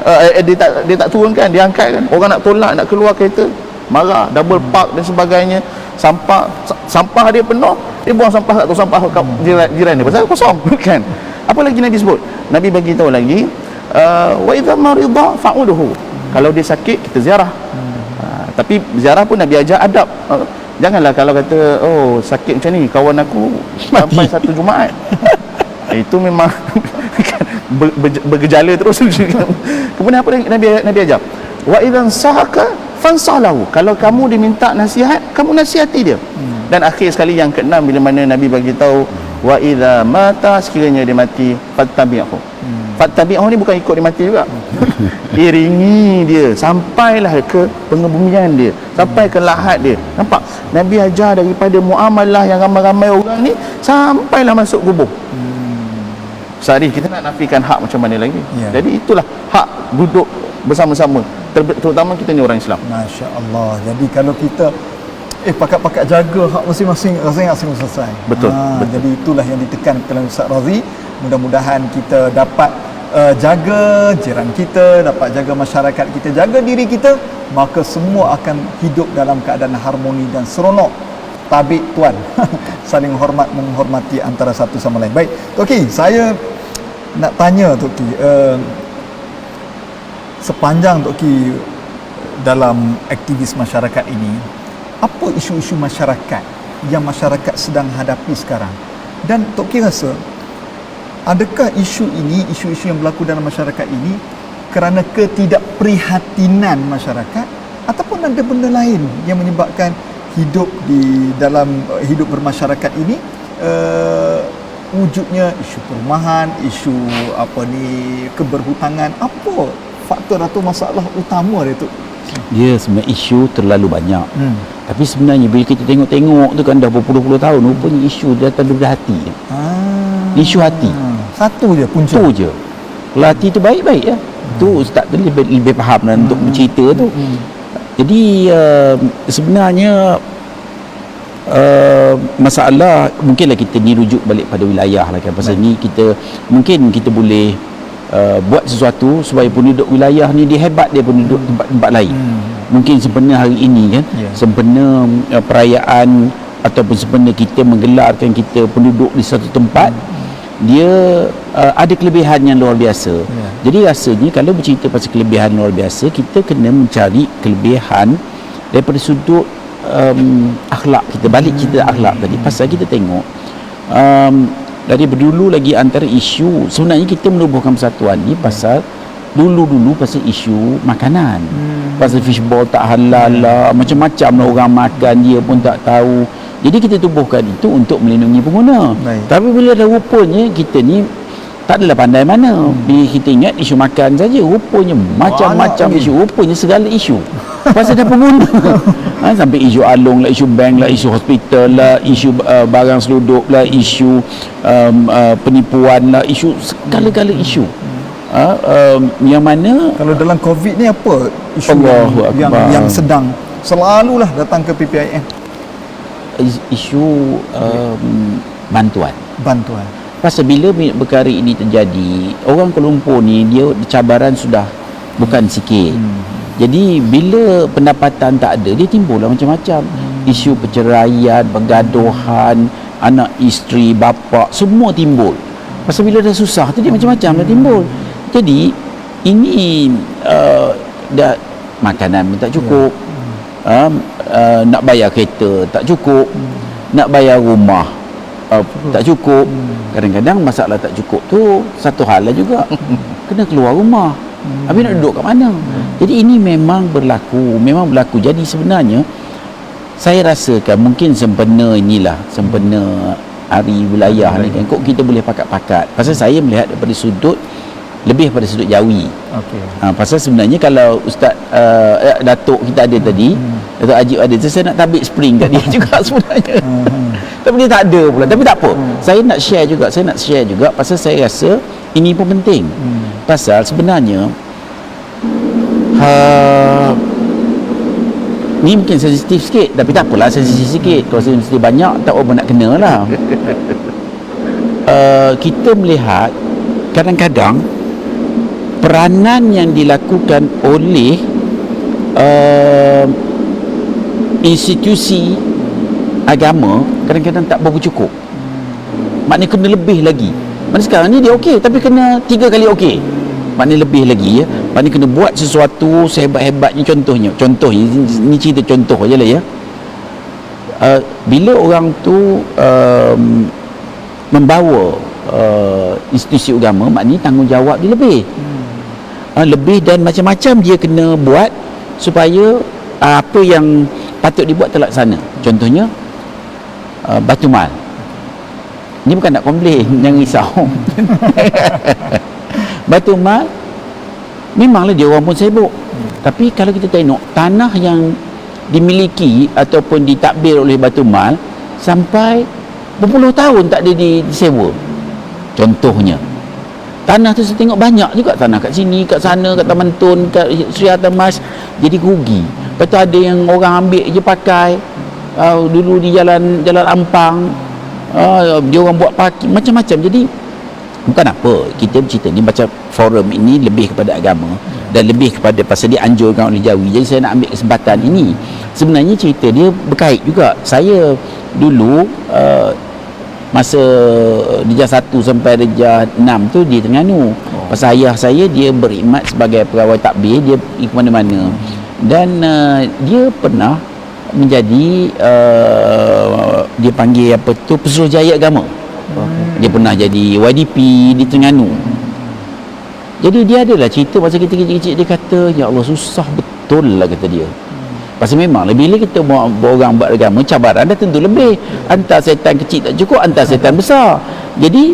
dia tak turunkan, dia angkat kan. Orang nak tolak, nak keluar kereta, marah, double park dan sebagainya. Sampah dia penuh, dia buang sampah kat sampah kat jiran dia pasal kosong, kan. Apa lagi Nabi sebut? Nabi bagi tahu lagi, wa idza marida fa'uduhu. Kalau dia sakit, kita ziarah. Tapi ziarah pun Nabi ajar adab. Janganlah kalau kata sakit macam ni, kawan aku sampai satu Jumaat. Itu memang bergejala terus. Kemudian apa lagi Nabi ajar? Wa idzan sahaka fansalahu. Kalau kamu diminta nasihat, kamu nasihati dia. Dan akhir sekali yang keenam, bila mana Nabi bagi tahu wa idza mata, sekiranya dia mati fattabi'hu. Fattabi'hu ni bukan ikut dia mati juga. iringi dia sampailah ke pengebumian dia, sampai ke lahat dia. Nampak? Nabi ajar daripada muamalah yang ramai-ramai orang ni sampailah masuk kubur. Sehari kita nak nafikan hak macam mana lagi? Ya. Jadi itulah hak duduk bersama-sama, terutama kita ni orang Islam. Masya Allah. Jadi kalau kita pakat-pakat jaga hak masing-masing, rasanya semua selesai. Betul, betul. Jadi itulah yang ditekan oleh Ustaz Razi. Mudah-mudahan kita dapat jaga jiran kita, dapat jaga masyarakat kita, jaga diri kita, maka semua akan hidup dalam keadaan harmoni dan seronok. Tabik tuan. Saling hormat menghormati antara satu sama lain. Baik, Tok Ki, saya nak tanya Tok Ki, sepanjang Tok Ki dalam aktivis masyarakat ini, apa isu-isu masyarakat yang masyarakat sedang hadapi sekarang? Dan Tok Ki rasa adakah isu ini, isu-isu yang berlaku dalam masyarakat ini kerana ketidakprihatinan masyarakat, ataupun ada benda lain yang menyebabkan hidup di dalam hidup bermasyarakat ini wujudnya isu perumahan, isu keberhutangan? Apa faktor atau masalah utama dia tu? Dia sebenarnya isu terlalu banyak. Tapi sebenarnya bila kita tengok-tengok tu kan dah berpuluh-puluh tahun, rupanya isu dia datang dari hati. Isu hati. Satu je punca. Tu je. Kalau hati tu baik-baik ya. Tu ustaz tu lebih faham lah untuk bercerita tu. Jadi sebenarnya masalah mungkinlah kita ni rujuk balik pada wilayah lah kan. Pasal ni mungkin kita boleh buat sesuatu supaya penduduk wilayah ni dia hebat dia penduduk tempat-tempat lain. Mungkin sempena hari ini kan, sempena perayaan ataupun sempena kita menggelarkan kita penduduk di satu tempat, dia ada kelebihan yang luar biasa. Jadi rasanya kalau bercerita pasal kelebihan luar biasa, kita kena mencari kelebihan daripada sudut akhlak kita. Balik cerita akhlak tadi, pasal kita tengok dari berdulu lagi antara isu, sebenarnya kita menubuhkan persatuan ni pasal dulu pasal isu makanan. Pasal fishball tak halal lah, macam-macam lah orang makan, dia pun tak tahu. Jadi kita tubuhkan itu untuk melindungi pengguna. Tapi bila dah rupanya kita ni tak adalah pandai mana. Bila kita ingat isu makan saja, rupanya macam-macam isu, rupanya segala isu pasal dah pengguna. Sampai isu alung lah, isu bank lah, isu hospital lah, isu barang seluduk lah, isu penipuan lah, isu segala-gala isu. Yang mana kalau dalam COVID ni apa isu yang sedang selalulah datang ke PPIM? Isu bantuan. Pasal bila perkara ini terjadi, orang Kuala Lumpur ni dia cabaran sudah bukan sikit. Jadi bila pendapatan tak ada, dia timbullah macam-macam. Isu perceraian, pergaduhan, anak isteri, bapa, semua timbul. Pasal bila dah susah tu dia macam-macam dah timbul. Jadi ini dah makanan pun tak cukup. Nak bayar kereta tak cukup. Nak bayar rumah tak cukup. Kadang-kadang masalah tak cukup tu satu hal lah juga. Kena keluar rumah. Habis nak duduk kat mana? Jadi ini memang berlaku. Jadi sebenarnya saya rasakan mungkin sempena hari wilayah ni kan, kok kita boleh pakat-pakat. Pasal saya melihat daripada sudut lebih pada sudut Jawi. Pasal sebenarnya kalau Ustaz Datuk kita ada tadi, Datuk Ajib ada, saya nak tabik spring kat dia juga sebenarnya. Tapi dia tak ada pula. Tapi tak apa. Saya nak share juga pasal saya rasa ini pun penting. Pasal sebenarnya ni mungkin sensitif sikit, tapi tak apalah sensitif sikit. Kalau sensitif banyak, tak apa nak kena lah. Kita melihat kadang-kadang peranan yang dilakukan oleh institusi agama kadang-kadang tak berapa cukup. Maknanya kena lebih lagi. Maknanya sekarang ni dia okey, tapi kena 3 kali okey. Maknanya lebih lagi ya. Maknanya kena buat sesuatu sehebat-hebatnya. Contohnya ni cerita contoh aja lah ya. Bila orang tu membawa institusi agama, maknanya tanggungjawab dia lebih. Lebih dan macam-macam dia kena buat supaya apa yang patut dibuat terlaksana. Contohnya Batu Mal. Ni bukan nak komplain, jangan risau. Batu Mal memanglah dia orang pun sibuk. Tapi kalau kita tengok tanah yang dimiliki ataupun ditadbir oleh Baitul Mal sampai berpuluh tahun tak ada disewa. Contohnya tanah tu saya tengok banyak juga tanah kat sini, kat sana, kat Taman Tun, kat Sri Atamas, jadi rugi. Lepas tu ada yang orang ambil je pakai. Dulu di jalan Ampang, dia orang buat parking macam-macam. Jadi bukan apa, kita bercerita ni macam forum ini lebih kepada agama dan lebih kepada pasal dianjurkan oleh Jawi. Jadi saya nak ambil kesempatan ini. Sebenarnya cerita dia berkait juga. Saya dulu masa Darjah 1 sampai Darjah 6 tu di Terengganu. Pasal ayah saya dia berkhidmat sebagai pegawai takbir, dia pergi ke mana-mana. Dan dia pernah menjadi dia panggil apa tu, Pesuruhjaya Agama. Dia pernah jadi YDP di Terengganu. Jadi dia adalah cerita masa kita kecil-kecil, dia kata, ya Allah susah betul lah kata dia. Pasal memang bila kita orang buat agama, cabaran dah tentu lebih. Hantar setan kecil tak cukup, hantar setan besar. Jadi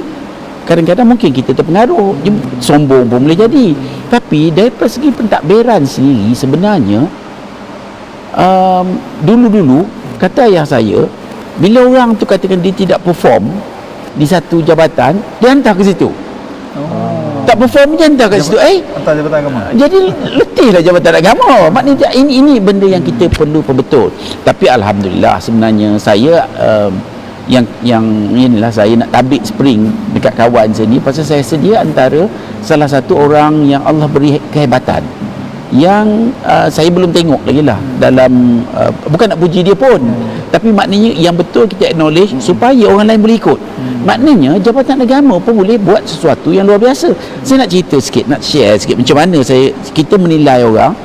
kadang-kadang mungkin kita terpengaruh, sombong pun boleh jadi. Tapi dari segi pentadbiran sendiri sebenarnya, dulu-dulu kata ayah saya, bila orang tu katakan dia tidak perform di satu jabatan, dia hantar ke situ. Tak perform je hantar kat situ. Hantar jabatan agama. Jadi letihlah jabatan agama. Maknanya ini benda yang kita perlu betul. Tapi alhamdulillah sebenarnya saya yang inilah saya nak tabik spring dekat kawan saya ni, pasal saya sedia antara salah satu orang yang Allah beri kehebatan yang saya belum tengok lagi lah dalam bukan nak puji dia pun, tapi maknanya yang betul kita acknowledge supaya orang lain boleh ikut. Maknanya jabatan agama pun boleh buat sesuatu yang luar biasa. Saya nak cerita sikit, nak share sikit macam mana kita menilai orang.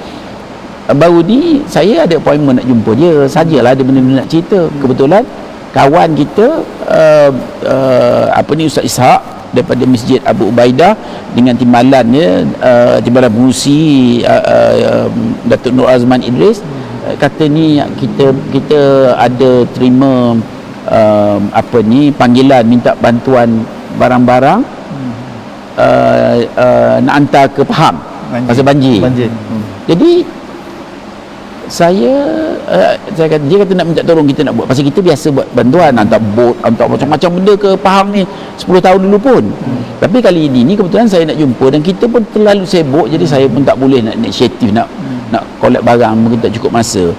Baru ni saya ada appointment nak jumpa dia, sajalah ada benda-benda nak cerita. Kebetulan kawan kita Ustaz Ishak daripada Masjid Abu Ubaidah dengan timbalannya timbalan pengurusi Datuk Nur Azman Idris, kata ni kita ada terima panggilan minta bantuan barang-barang nak hantar ke Pahang pasal banjir. Jadi dia kata nak minta tolong kita nak buat, pasal kita biasa buat bantuan, hantar bot, hantar macam-macam benda ke Pahang ni 10 tahun dulu pun. Tapi kali ini kebetulan saya nak jumpa dan kita pun terlalu sibuk, jadi saya pun tak boleh nak inisiatif nak collect barang, mungkin tak cukup masa.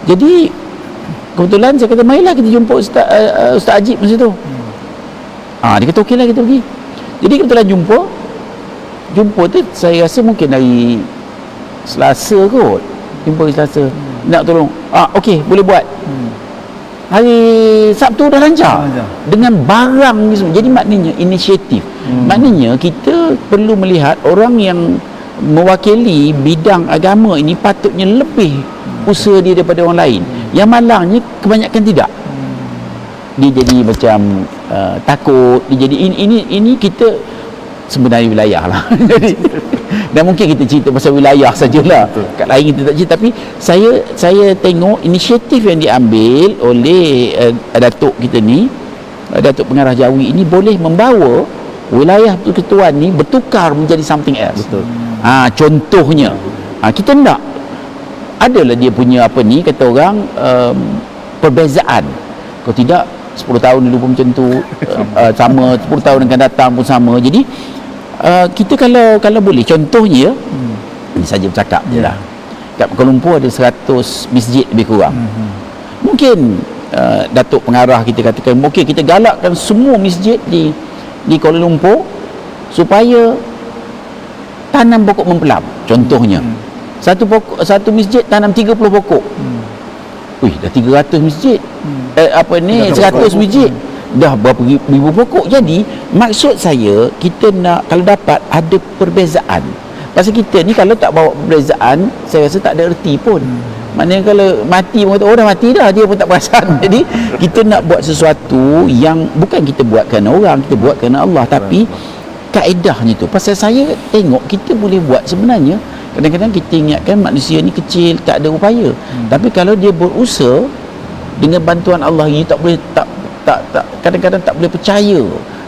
Jadi kebetulan saya kata marilah kita jumpa Ustaz Ajib masa tu. Dia kata okeylah kita pergi. Jadi kebetulan jumpa tu saya rasa mungkin dari Selasa kot. Jumpa hari Selasa nak tolong. Okey, boleh buat. Hari Sabtu dah lancar dengan barang ni semua. Jadi maknanya inisiatif. Maknanya kita perlu melihat orang yang mewakili bidang agama ini patutnya lebih usaha dia daripada orang lain. Yang malangnya kebanyakan tidak. Dia jadi macam takut. Dia jadi ini kita sebenarnya wilayah lah. Jadi dan mungkin kita cerita pasal wilayah sajalah. Kat lain kita tak cerita, tapi saya tengok inisiatif yang diambil oleh Datuk kita ni, Datuk Pengarah Jawi ini boleh membawa wilayah persekutuan ni bertukar menjadi something else. Betul. Contohnya kita nak adalah dia punya kata orang perbezaan. Kalau tidak 10 tahun dulu pun macam tu, sama 10 tahun akan datang pun sama. Jadi kita kalau boleh, contohnya ini saja bercakap je lah, kat Kuala Lumpur ada 100 masjid lebih kurang. Mungkin Datuk Pengarah kita katakan mungkin kita galakkan semua masjid di Kuala Lumpur supaya tanam pokok mempelam. Contohnya satu masjid tanam 30 pokok. Dah 300 masjid. 100 masjid. Dah berapa ribu pokok. Jadi maksud saya kita nak kalau dapat ada perbezaan. Pasal kita ni kalau tak bawa perbezaan, saya rasa tak ada erti pun. Maknanya kalau mati pun kata, dah mati dah, dia pun tak perasan. Jadi kita nak buat sesuatu yang bukan kita buat kerana orang, kita buat kerana Allah. Tapi kaedahnya tu, pasal saya tengok kita boleh buat sebenarnya. Kadang-kadang kita ingatkan manusia ni kecil, tak ada upaya. Tapi kalau dia berusaha dengan bantuan Allah ini, tak boleh kadang-kadang tak boleh percaya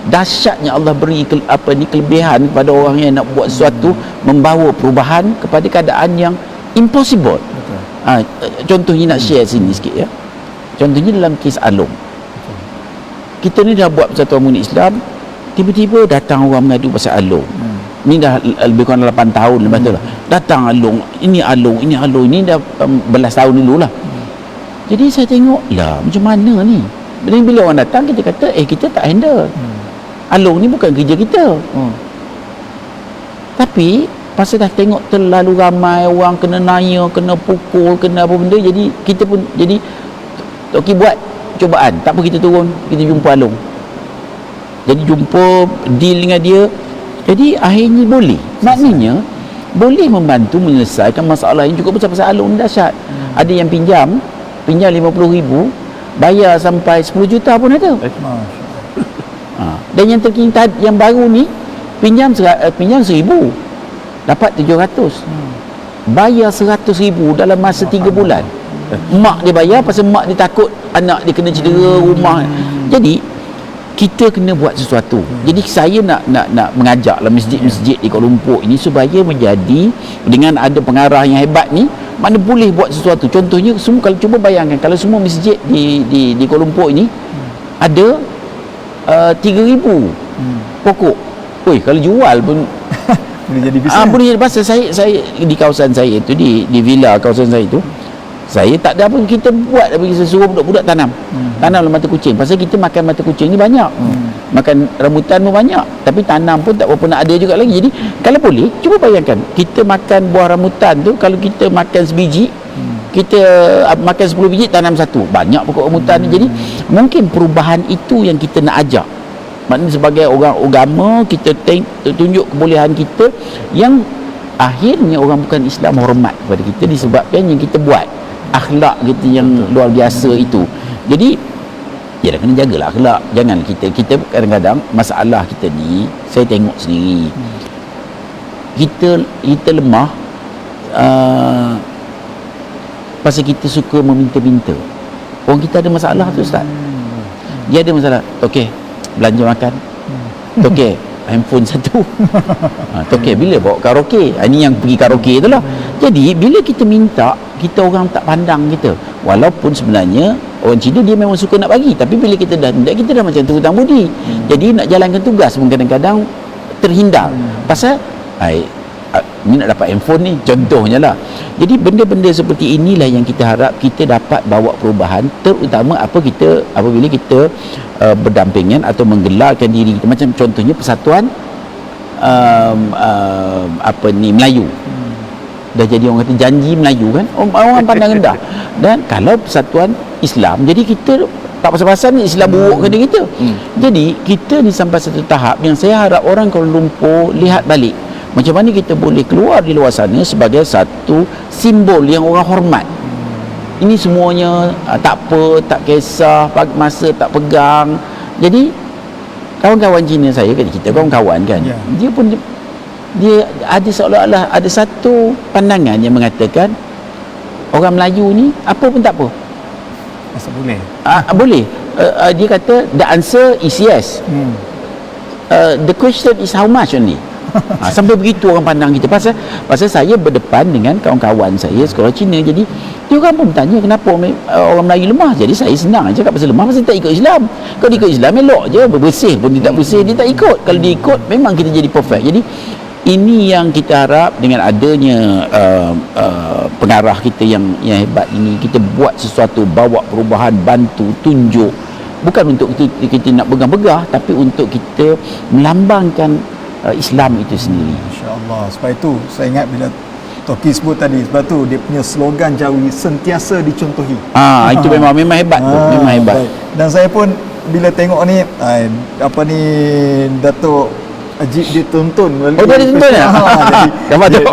dahsyatnya Allah beri kelebihan kepada orang yang nak buat sesuatu, membawa perubahan kepada keadaan yang impossible. Contohnya nak share sini sikit ya. Contohnya dalam kes Along. Kita ni dah buat persatuan pengguna Islam, tiba-tiba datang orang mengadu pasal Along. Ni dah lebih kurang 8 tahun lepas tu lah. Datang Along, ini dah belas tahun dulu lah. Jadi saya tengok lah macam mana ni. Bila orang datang kita kata kita tak handle. Along ni bukan kerja kita. Tapi pasal dah tengok terlalu ramai orang kena naya, kena pukul, kena apa benda, jadi kita pun jadi okey buat cubaan. Tak apa, kita turun, kita jumpa Along. Jadi jumpa, deal dengan dia. Jadi akhirnya boleh. Maknanya boleh membantu menyelesaikan masalah yang cukup besar. Pasal Along ni dahsyat. Ada yang pinjam 50,000, bayar sampai 10 juta pun ada. Dan yang terkini yang baru ni pinjam 1,000, dapat 700. Bayar 100,000 dalam masa 3 bulan. Mak dia bayar pasal mak dia takut anak dia kena cedera rumah. Jadi kita kena buat sesuatu. Jadi saya nak mengajaklah masjid-masjid di Kuala Lumpur ini supaya menjadi, dengan ada pengarah yang hebat ni, mana boleh buat sesuatu. Contohnya semua, kalau cuba bayangkan kalau semua masjid di Kuala Lumpur ini ada 3,000 pokok. Oi, kalau jual pun boleh jadi bisnes. Boleh jadi pasal saya di kawasan saya tu, di villa kawasan saya tu, saya tak ada apa, kita buat apa, kita suruh budak-budak tanam mata kucing. Pasal kita makan mata kucing ni banyak, makan rambutan pun banyak, tapi tanam pun tak berapa nak ada juga lagi. Jadi kalau boleh, cuba bayangkan kita makan buah rambutan tu, kalau kita makan sebiji, kita makan 10 biji, tanam satu, banyak pokok rambutan ni. Jadi mungkin perubahan itu yang kita nak ajak. Maknanya sebagai orang agama, kita tunjuk kebolehan kita, yang akhirnya orang bukan Islam hormat kepada kita disebabkan yang kita buat, akhlak kita yang luar biasa itu. Jadi ya, dah kena jagalah akhlak. Jangan kita kadang-kadang masalah kita ni, saya tengok sendiri, kita lemah pasal kita suka meminta-minta. Orang kita ada masalah tu Ustaz, dia ada masalah, okey belanja makan, okey handphone satu, okey bila bawa karaoke, ini yang pergi karaoke tu lah. Jadi bila kita minta, kita orang tak pandang kita, walaupun sebenarnya orang Cina dia memang suka nak bagi, tapi bila kita dah tidak, kita dah macam tu hutang budi. Jadi nak jalankan tugas pun kadang-kadang terhindar pasal ni nak dapat handphone ni, contohnya lah. Jadi benda-benda seperti inilah yang kita harap kita dapat bawa perubahan, terutama apabila kita berdampingan atau menggelarkan diri kita, macam contohnya persatuan Melayu. Dah jadi orang kata janji Melayu kan, orang pandang rendah. Dan kalau persatuan Islam, jadi kita tak pasal-pasal ni Islam buruk kena kita. Jadi kita ni sampai satu tahap yang saya harap orang Kuala Lumpur lihat balik macam mana kita boleh keluar di luar sana sebagai satu simbol yang orang hormat. Ini semuanya tak apa, tak kisah, masa tak pegang. Jadi kawan-kawan Cina saya, kita kawan-kawan kan, dia pun dia ada seolah-olah ada satu pandangan yang mengatakan orang Melayu ni apa pun tak apa. Masa boleh? Boleh. Dia kata the answer is yes. The question is how much only. Sampai begitu orang pandang kita. Pasal saya berdepan dengan kawan-kawan saya sekolah Cina, jadi dia orang pun bertanya kenapa orang Melayu lemah. Jadi saya senang cakap pasal lemah, pasal tak ikut Islam. Kalau ikut Islam elok je, bersih pun dia tak bersih, dia tak ikut. Kalau dia ikut memang kita jadi perfect. Jadi ini yang kita harap dengan adanya pengarah kita yang hebat ini, kita buat sesuatu, bawa perubahan, bantu, tunjuk, bukan untuk kita nak begah-begah, tapi untuk kita melambangkan Islam itu sendiri. InsyaAllah. Sebab itu saya ingat bila Toki sebut tadi, sebab tu dia punya slogan Jawi, sentiasa dicontohi. Itu memang hebat tu, memang hebat. Baik. Dan saya pun bila tengok ni Datuk Ajib dia tonton. Dia tonton ya? Dapat tu.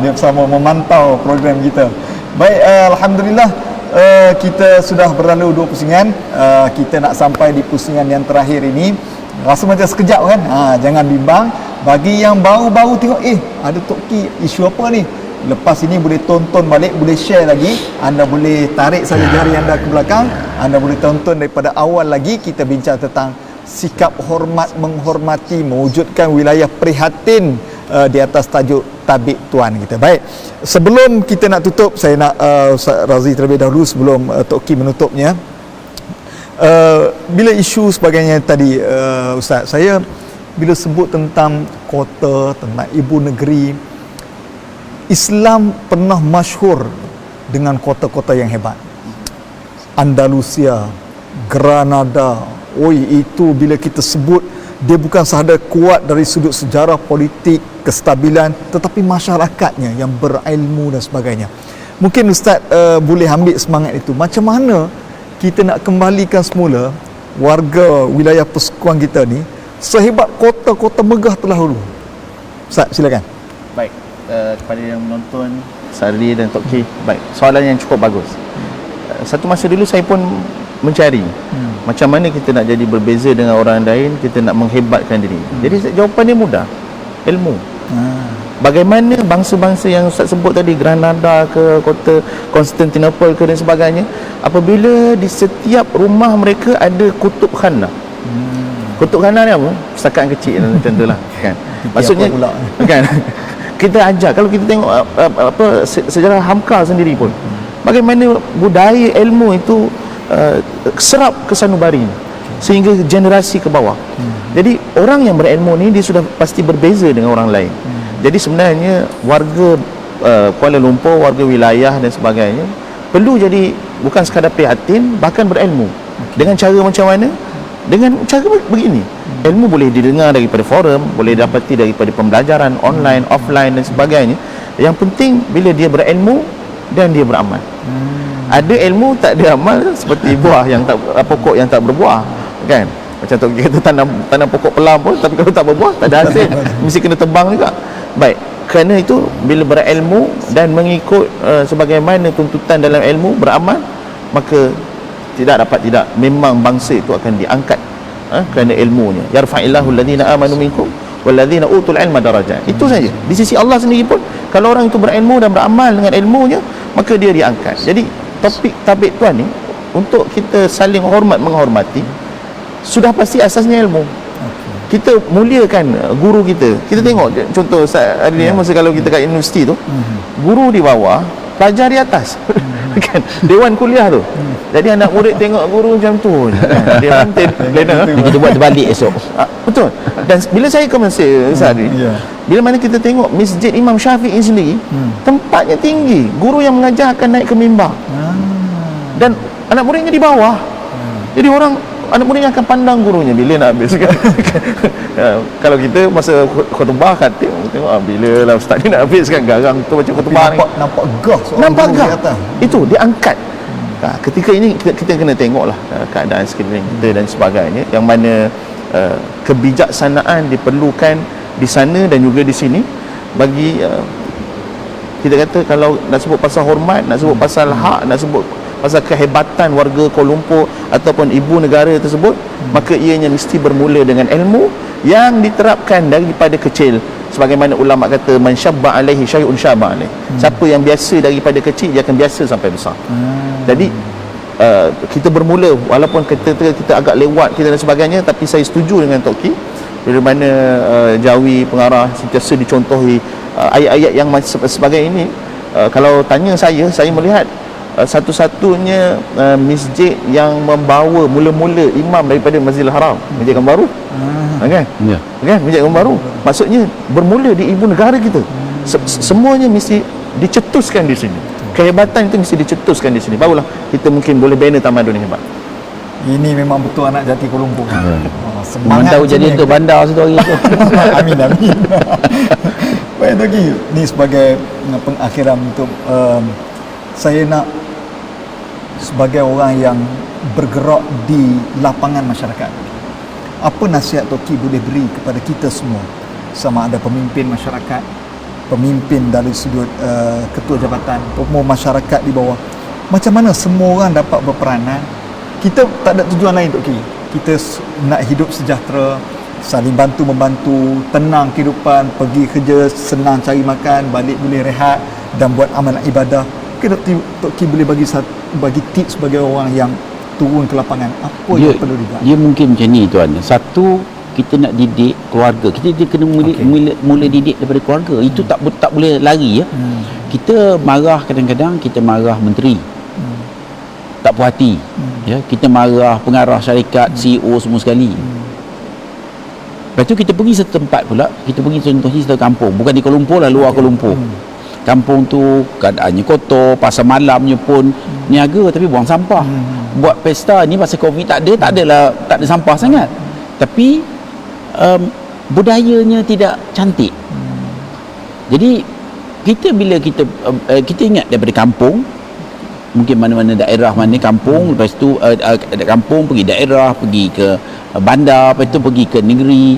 Dia bersama memantau program kita. Baik, alhamdulillah kita sudah berlalu 2 pusingan. Kita nak sampai di pusingan yang terakhir ini. Rasa macam sekejap kan? Jangan bimbang. Bagi yang baru-baru tengok, ada Toki, isu apa ni? Lepas ini boleh tonton balik, boleh share lagi. Anda boleh tarik saja jari anda ke belakang. Anda boleh tonton daripada awal lagi. Kita bincang tentang sikap hormat menghormati, mewujudkan wilayah prihatin di atas tajuk tabik tuan kita. Baik, sebelum kita nak tutup, saya nak Ustaz Razi terlebih dahulu sebelum Tok Ki menutupnya. Bila isu sebagainya tadi, Ustaz, saya bila sebut tentang kota, tentang ibu negeri, Islam pernah masyhur dengan kota-kota yang hebat. Andalusia, Granada, itu bila kita sebut, dia bukan sahaja kuat dari sudut sejarah politik, kestabilan, tetapi masyarakatnya yang berilmu dan sebagainya. Mungkin Ustaz boleh ambil semangat itu. Macam mana kita nak kembalikan semula warga wilayah persekutuan kita ni sehebat kota-kota megah terdahulu? Ustaz, silakan. Baik, kepada yang menonton Sari dan Tok Ki, baik, soalan yang cukup bagus. Satu masa dulu saya pun mencari macam mana kita nak jadi berbeza dengan orang lain, kita nak menghebatkan diri. Jadi jawapan dia mudah, ilmu. Bagaimana bangsa-bangsa yang Ustaz sebut tadi, Granada ke, kota Konstantinopel ke dan sebagainya, apabila di setiap rumah mereka ada kutub khana. Kutub khana ni apa? Pustakaan kecil contohlah, kan. Maksudnya kan, kita ajar, kalau kita tengok sejarah Hamka sendiri pun, bagaimana budaya ilmu itu serap ke sanubari sehingga generasi ke bawah. Jadi orang yang berilmu ni dia sudah pasti berbeza dengan orang lain. Jadi sebenarnya warga Kuala Lumpur, warga wilayah dan sebagainya perlu jadi bukan sekadar prihatin, bahkan berilmu. Dengan cara macam mana? Dengan cara begini. Ilmu boleh didengar daripada forum, boleh dapati daripada pembelajaran online, offline dan sebagainya. Yang penting bila dia berilmu dan dia beramal. Ada ilmu tak ada amal, seperti buah yang tak, pokok yang tak berbuah, kan? Macam tu kita tanam pokok pelam pun, tapi kalau tak berbuah tak ada hasil, mesti kena tebang juga. Baik, kerana itu bila berilmu dan mengikut sebagaimana tuntutan dalam ilmu, beramal, maka tidak memang bangsa itu akan diangkat kerana ilmunya. Yarfa'illahu alladhina amanu minkum walladhina utul ilma darajat. Itu saja. Di sisi Allah sendiri pun, kalau orang itu berilmu dan beramal dengan ilmunya, maka dia diangkat. Jadi topik tabik tuan ni, untuk kita saling hormat menghormati, sudah pasti asasnya ilmu. Kita muliakan guru kita. Kita tengok contoh hari ni, masa kalau kita kat universiti tu, guru di bawah, pelajar di atas. Kan, dewan kuliah tu. Jadi anak murid tengok guru macam tu, dia maintain planner. Kita buat terbalik esok. Betul. Dan bila saya ke Mesir sehari, bila mana kita tengok Masjid Imam Syafi'i sendiri, tempatnya tinggi, guru yang mengajar akan naik ke mimbar, dan anak muridnya di bawah. Jadi anak muridnya akan pandang gurunya bila nak habis, kan? Kalau kita masa khutbah khatib, tengok bila lah ustaz ni nak habis, kan, garang tu macam khutbah ni, nampak gah, nampak gah. Itu diangkat. Ketika ini kita kena tengoklah keadaan sekeliling kita dan sebagainya, yang mana kebijaksanaan diperlukan di sana dan juga di sini. Bagi kita kata, kalau nak sebut pasal hormat, nak sebut pasal hak, nak sebut pasal kehebatan warga Kuala Lumpur ataupun ibu negara tersebut, maka ianya mesti bermula dengan ilmu yang diterapkan daripada kecil. Sebagaimana ulama kata, man syabba alaihi syai'un syabba alaihi. Siapa yang biasa daripada kecil, dia akan biasa sampai besar. Jadi kita bermula, walaupun kita agak lewat kita dan sebagainya, tapi saya setuju dengan Tok Ki bila mana Jawi pengarah sentiasa dicontohi ayat-ayat yang sebagai ini. Kalau tanya saya melihat satu-satunya masjid yang membawa mula-mula imam daripada Masjidil Haram, Masjid yang baru, kan? Ya. Kan? Masjid yang baru. Maksudnya bermula di ibu negara kita. Semuanya mesti dicetuskan di sini. Kehebatan itu mesti dicetuskan di sini. Barulah kita mungkin boleh bina tamadun yang hebat. Ini memang betul anak jati Kuala Lumpur. Semangat tahu jadi untuk bandar satu hari tu. Amin. Baik, Tok Ki, ni sebagai pengakhiran untuk saya nak, sebagai orang yang bergerak di lapangan masyarakat, apa nasihat Tok Ki boleh beri kepada kita semua, sama ada pemimpin masyarakat, pemimpin dari sudut ketua jabatan, pemua masyarakat di bawah, macam mana semua orang dapat berperanan. Kita tak ada tujuan lain, Tok Ki. Kita nak hidup sejahtera, saling bantu-membantu, tenang kehidupan, pergi kerja senang, cari makan, balik boleh rehat dan buat amalan ibadah. Mungkin Tok Ki boleh bagi tips bagi orang yang turun ke lapangan, apa dia, yang perlu dibuat? dia mungkin macam ni tuan. Satu, kita nak didik keluarga. Dia kena mula didik daripada keluarga. Itu tak boleh lari ya. Kita marah kadang-kadang, kita marah menteri. Tak puas hati. Ya, kita marah pengarah syarikat, CEO semua sekali. Lepas tu kita pergi satu tempat pula, kita pergi contohnya satu kampung, bukan di Kuala Lumpur lah, luar Kuala Lumpur. Kampung tu keadaannya kotor, pasar malamnya pun niaga tapi buang sampah. Buat pesta ni pasal Covid tak ada sampah sangat. Tapi budayanya tidak cantik. Jadi bila kita ingat daripada kampung, mungkin mana-mana daerah mana kampung, lepas tu kampung pergi daerah, pergi ke bandar, lepas tu pergi ke negeri.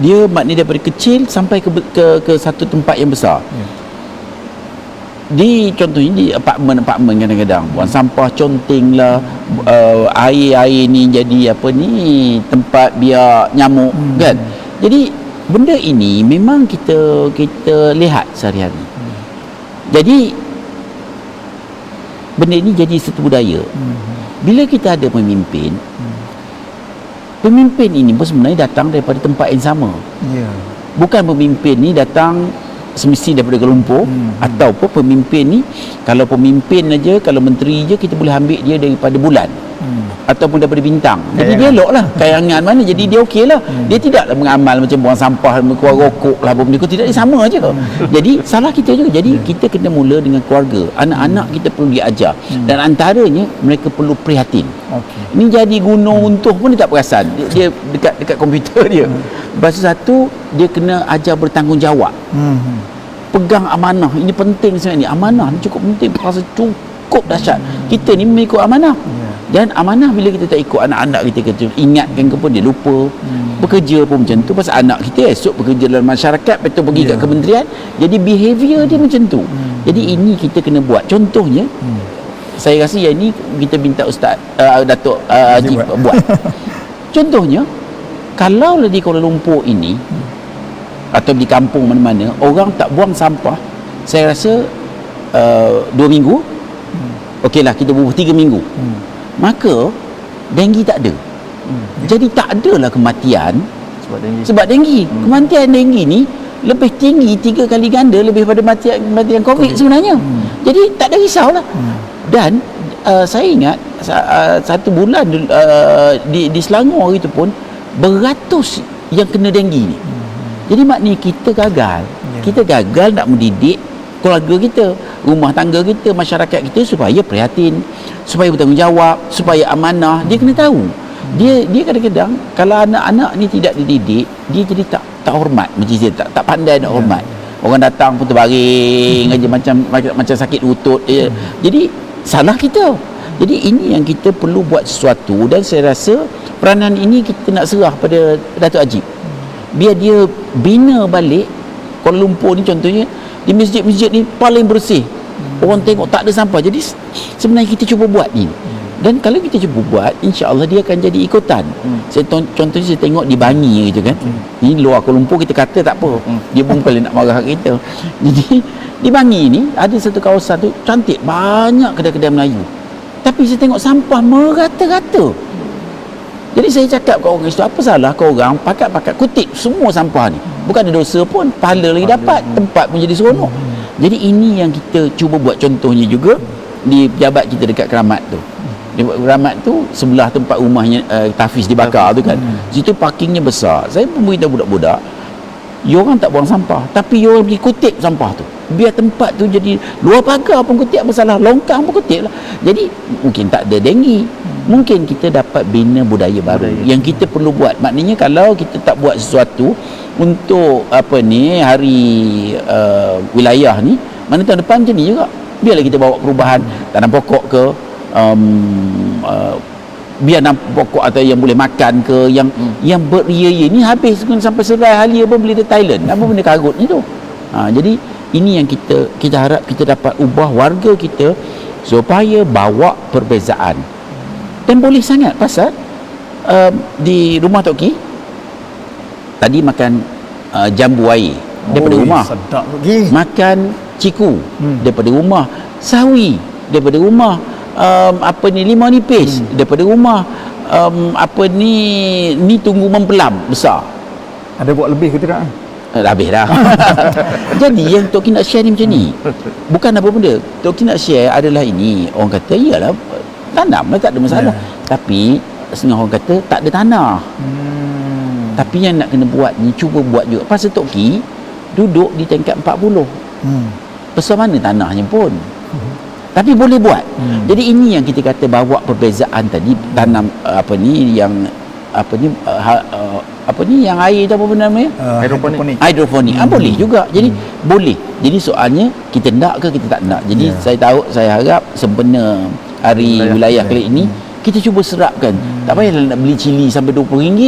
Dia maknanya daripada kecil sampai ke satu tempat yang besar. Contohnya di apartmen kadang-kadang buang sampah, conteng lah, air ni jadi tempat biar nyamuk kan. Jadi benda ini memang kita lihat sehari-hari. Jadi benda ini jadi satu budaya. Bila kita ada pemimpin ini pun sebenarnya datang daripada tempat yang sama. Bukan pemimpin ni datang semesti daripada Kuala Lumpur, ataupun pemimpin ni, kalau pemimpin aja, kalau menteri je, kita boleh ambil dia daripada bulan ataupun daripada bintang. Jadi dia elok lah, kayangan mana, jadi dia okey lah. Dia tidaklah mengamal macam buang sampah, keluar rokok lah, benda tidak, dia sama aja. Jadi salah kita juga. Jadi kita kena mula dengan keluarga. Anak-anak kita perlu diajar, dan antaranya mereka perlu prihatin. Ni jadi gunung runtuh pun dia tak perasan, dia dekat komputer dia. Lepas satu, dia kena ajar bertanggungjawab. Pegang amanah, ini penting sebenarnya. Amanah ni cukup penting, rasa cukup dahsyat. Kita ni mengikut amanah. Dan amanah bila kita tak ikut, anak-anak kita ingatkan ke pun dia lupa. Bekerja pun macam tu, pasal anak kita esok bekerja dalam masyarakat, lepas tu pergi kat kementerian, jadi behavior dia macam tu. Jadi ini kita kena buat. Contohnya, saya rasa yang ini kita minta Ustaz Datuk Haji buat. Contohnya, kalau di Kuala Lumpur ini atau di kampung mana-mana orang tak buang sampah, saya rasa 2 minggu, okeylah kita bubuh 3 minggu, maka denggi tak ada. Jadi tak adalah kematian sebab denggi. Kematian denggi ni lebih tinggi 3 kali ganda lebih pada kematian COVID sebenarnya. Jadi tak ada risaulah. Dan saya ingat satu bulan di Selangor itu pun beratus yang kena denggi ni. Jadi maknanya kita gagal. Kita gagal nak mendidik keluarga kita, rumah tangga kita, masyarakat kita supaya prihatin, supaya bertanggungjawab, supaya amanah. Dia kena tahu. Dia kadang-kadang kalau anak-anak ni tidak dididik, dia jadi tak hormat, tak pandai nak hormat. Orang datang pun terbaring aja macam sakit lutut. Jadi salah kita. Jadi ini yang kita perlu buat sesuatu, dan saya rasa peranan ini kita nak serah pada Datuk Ajib. Biar dia bina balik Kuala Lumpur ni. Contohnya di masjid-masjid ni paling bersih, orang tengok tak ada sampah. Jadi sebenarnya kita cuba buat ni, dan kalau kita cuba buat, insya-Allah dia akan jadi ikutan. Contohnya saya tengok di Bangi gitu kan. Ni luar Kuala Lumpur kita kata tak apa, dia pun boleh nak marah kita. Jadi di Bangi ni ada satu kawasan tu cantik, banyak kedai-kedai Melayu, tapi saya tengok sampah merata-rata. Jadi saya cakap kat orang itu, apa salah kau orang pakat-pakat kutip semua sampah ni? Bukan ada dosa pun, pahala lagi dapat, tempat pun jadi seronok. Jadi ini yang kita cuba buat. Contohnya juga di pejabat kita dekat Keramat tu. Di Keramat tu sebelah tempat rumahnya Tafiz dibakar tu kan. Situ parkingnya besar. Saya pun beritahu budak-budak, orang tak buang sampah, tapi orang pergi kutip sampah tu. Biar tempat tu jadi luar pagar pun kutip, masalah longkang pun kutip lah. Jadi mungkin tak ada denggi. Mungkin kita dapat bina budaya baru yang kita perlu buat. Maknanya kalau kita tak buat sesuatu untuk hari wilayah ni, mana tahun depan macam ni juga. Biarlah kita bawa perubahan, tanam pokok ke, biar nampak pokok atau yang boleh makan ke, yang beria-ia ni habis sampai serai halia pun beli di Thailand. Apa benda karut ni tu. Jadi ini yang kita harap kita dapat ubah warga kita supaya bawa perbezaan. Dan boleh sangat pasal di rumah Tok Ki tadi makan jambu air daripada rumah, makan ciku daripada rumah, sawi daripada rumah, apa ni, limau nipis daripada rumah, apa ni tunggu mempelam besar. Ada buat lebih ke tidak? Dah habis dah. Jadi yang Tok Ki nak share ni macam ni. Bukan apa benda. Tok Ki nak share adalah ini. Orang kata iyalah, tanam lah, tak ada masalah. Tapi setengah orang kata tak ada tanah. Tapi yang nak kena buat ni, cuba buat juga. Pasal Tok Ki duduk di tingkat 40. Besar mana tanahnya pun. Tapi boleh buat. Jadi ini yang kita kata bawa perbezaan tadi, tanam apa ni yang apa ni apa ni yang air tu apa benda namanya? Hidroponik. Boleh juga. Jadi boleh. Jadi soalnya kita nak ke kita tak nak. Jadi saya harap sempena hari wilayah kali ini kita cuba serapkan. Tak payahlah nak beli cili sampai RM20.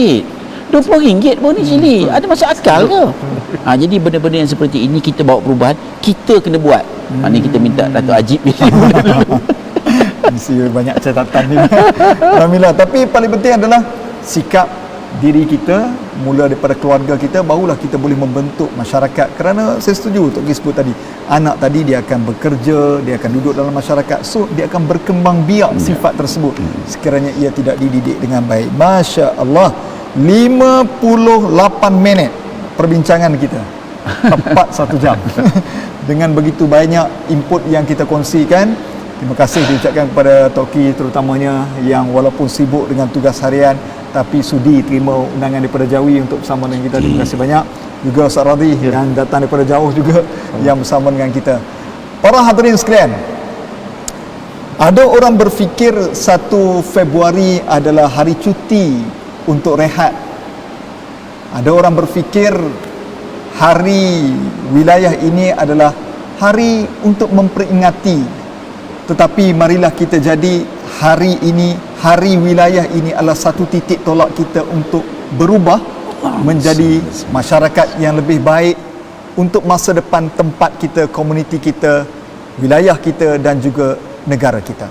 RM20 pun ni cili. Ada masuk akal ke? Jadi benda-benda yang seperti ini kita bawa perubahan, kita kena buat. Ni kita minta Dato' Ajib mesti banyak catatan ni. Alhamdulillah. Tapi paling penting adalah sikap diri kita, mula daripada keluarga kita, barulah kita boleh membentuk masyarakat. Kerana saya setuju Tok Ki sebut tadi, anak tadi dia akan bekerja, dia akan duduk dalam masyarakat, so dia akan berkembang biak sifat tersebut sekiranya ia tidak dididik dengan baik. Masya Allah, 58 minit perbincangan kita, tepat 1 jam. Dengan begitu banyak input yang kita kongsikan. Terima kasih diucapkan kepada Tok Ki terutamanya yang walaupun sibuk dengan tugas harian tapi sudi terima undangan daripada Jawi untuk bersama dengan kita. Terima kasih banyak. Juga Ustaz Radhi yang datang daripada jauh juga yang bersama dengan kita. Para hadirin sekalian, ada orang berfikir 1 Februari adalah hari cuti untuk rehat. Ada orang berfikir hari wilayah ini adalah hari untuk memperingati. Tetapi marilah kita jadi hari ini, hari wilayah ini adalah satu titik tolak kita untuk berubah menjadi masyarakat yang lebih baik untuk masa depan tempat kita, komuniti kita, wilayah kita dan juga negara kita.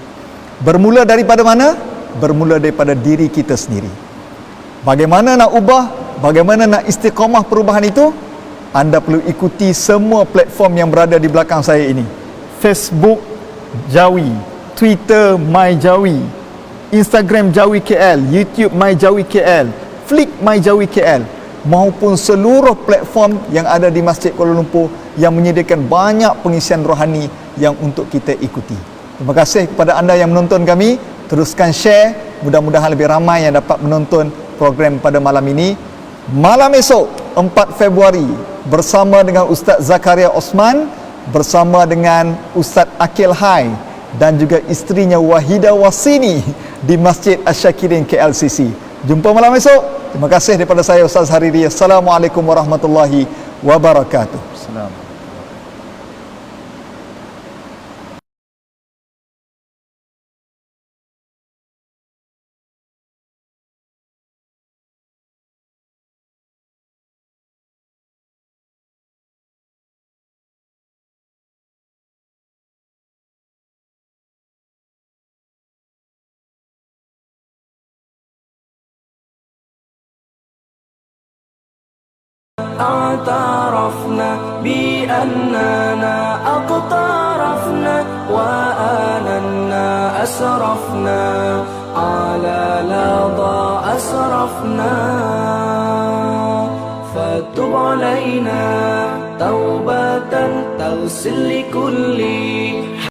Bermula daripada mana? Bermula daripada diri kita sendiri. Bagaimana nak ubah? Bagaimana nak istiqamah perubahan itu? Anda perlu ikuti semua platform yang berada di belakang saya ini. Facebook Jawi, Twitter My Jawi, Instagram Jawi KL, YouTube My Jawi KL, Flick My Jawi KL, maupun seluruh platform yang ada di Masjid Kuala Lumpur yang menyediakan banyak pengisian rohani yang untuk kita ikuti. Terima kasih kepada anda yang menonton kami. Teruskan share, mudah-mudahan lebih ramai yang dapat menonton program pada malam ini. Malam esok 4 Februari bersama dengan Ustaz Zakaria Osman, bersama dengan Ustaz Akil Hai dan juga isterinya Wahida Wasini di Masjid Asyakirin KLCC. Jumpa malam esok. Terima kasih daripada saya Ustaz Hariri. Assalamualaikum warahmatullahi wabarakatuh. Assalamualaikum. اعترفنا بأننا اقترفنا وآننا أسرفنا على لظى أسرفنا فتب علينا توبة تغسل لكل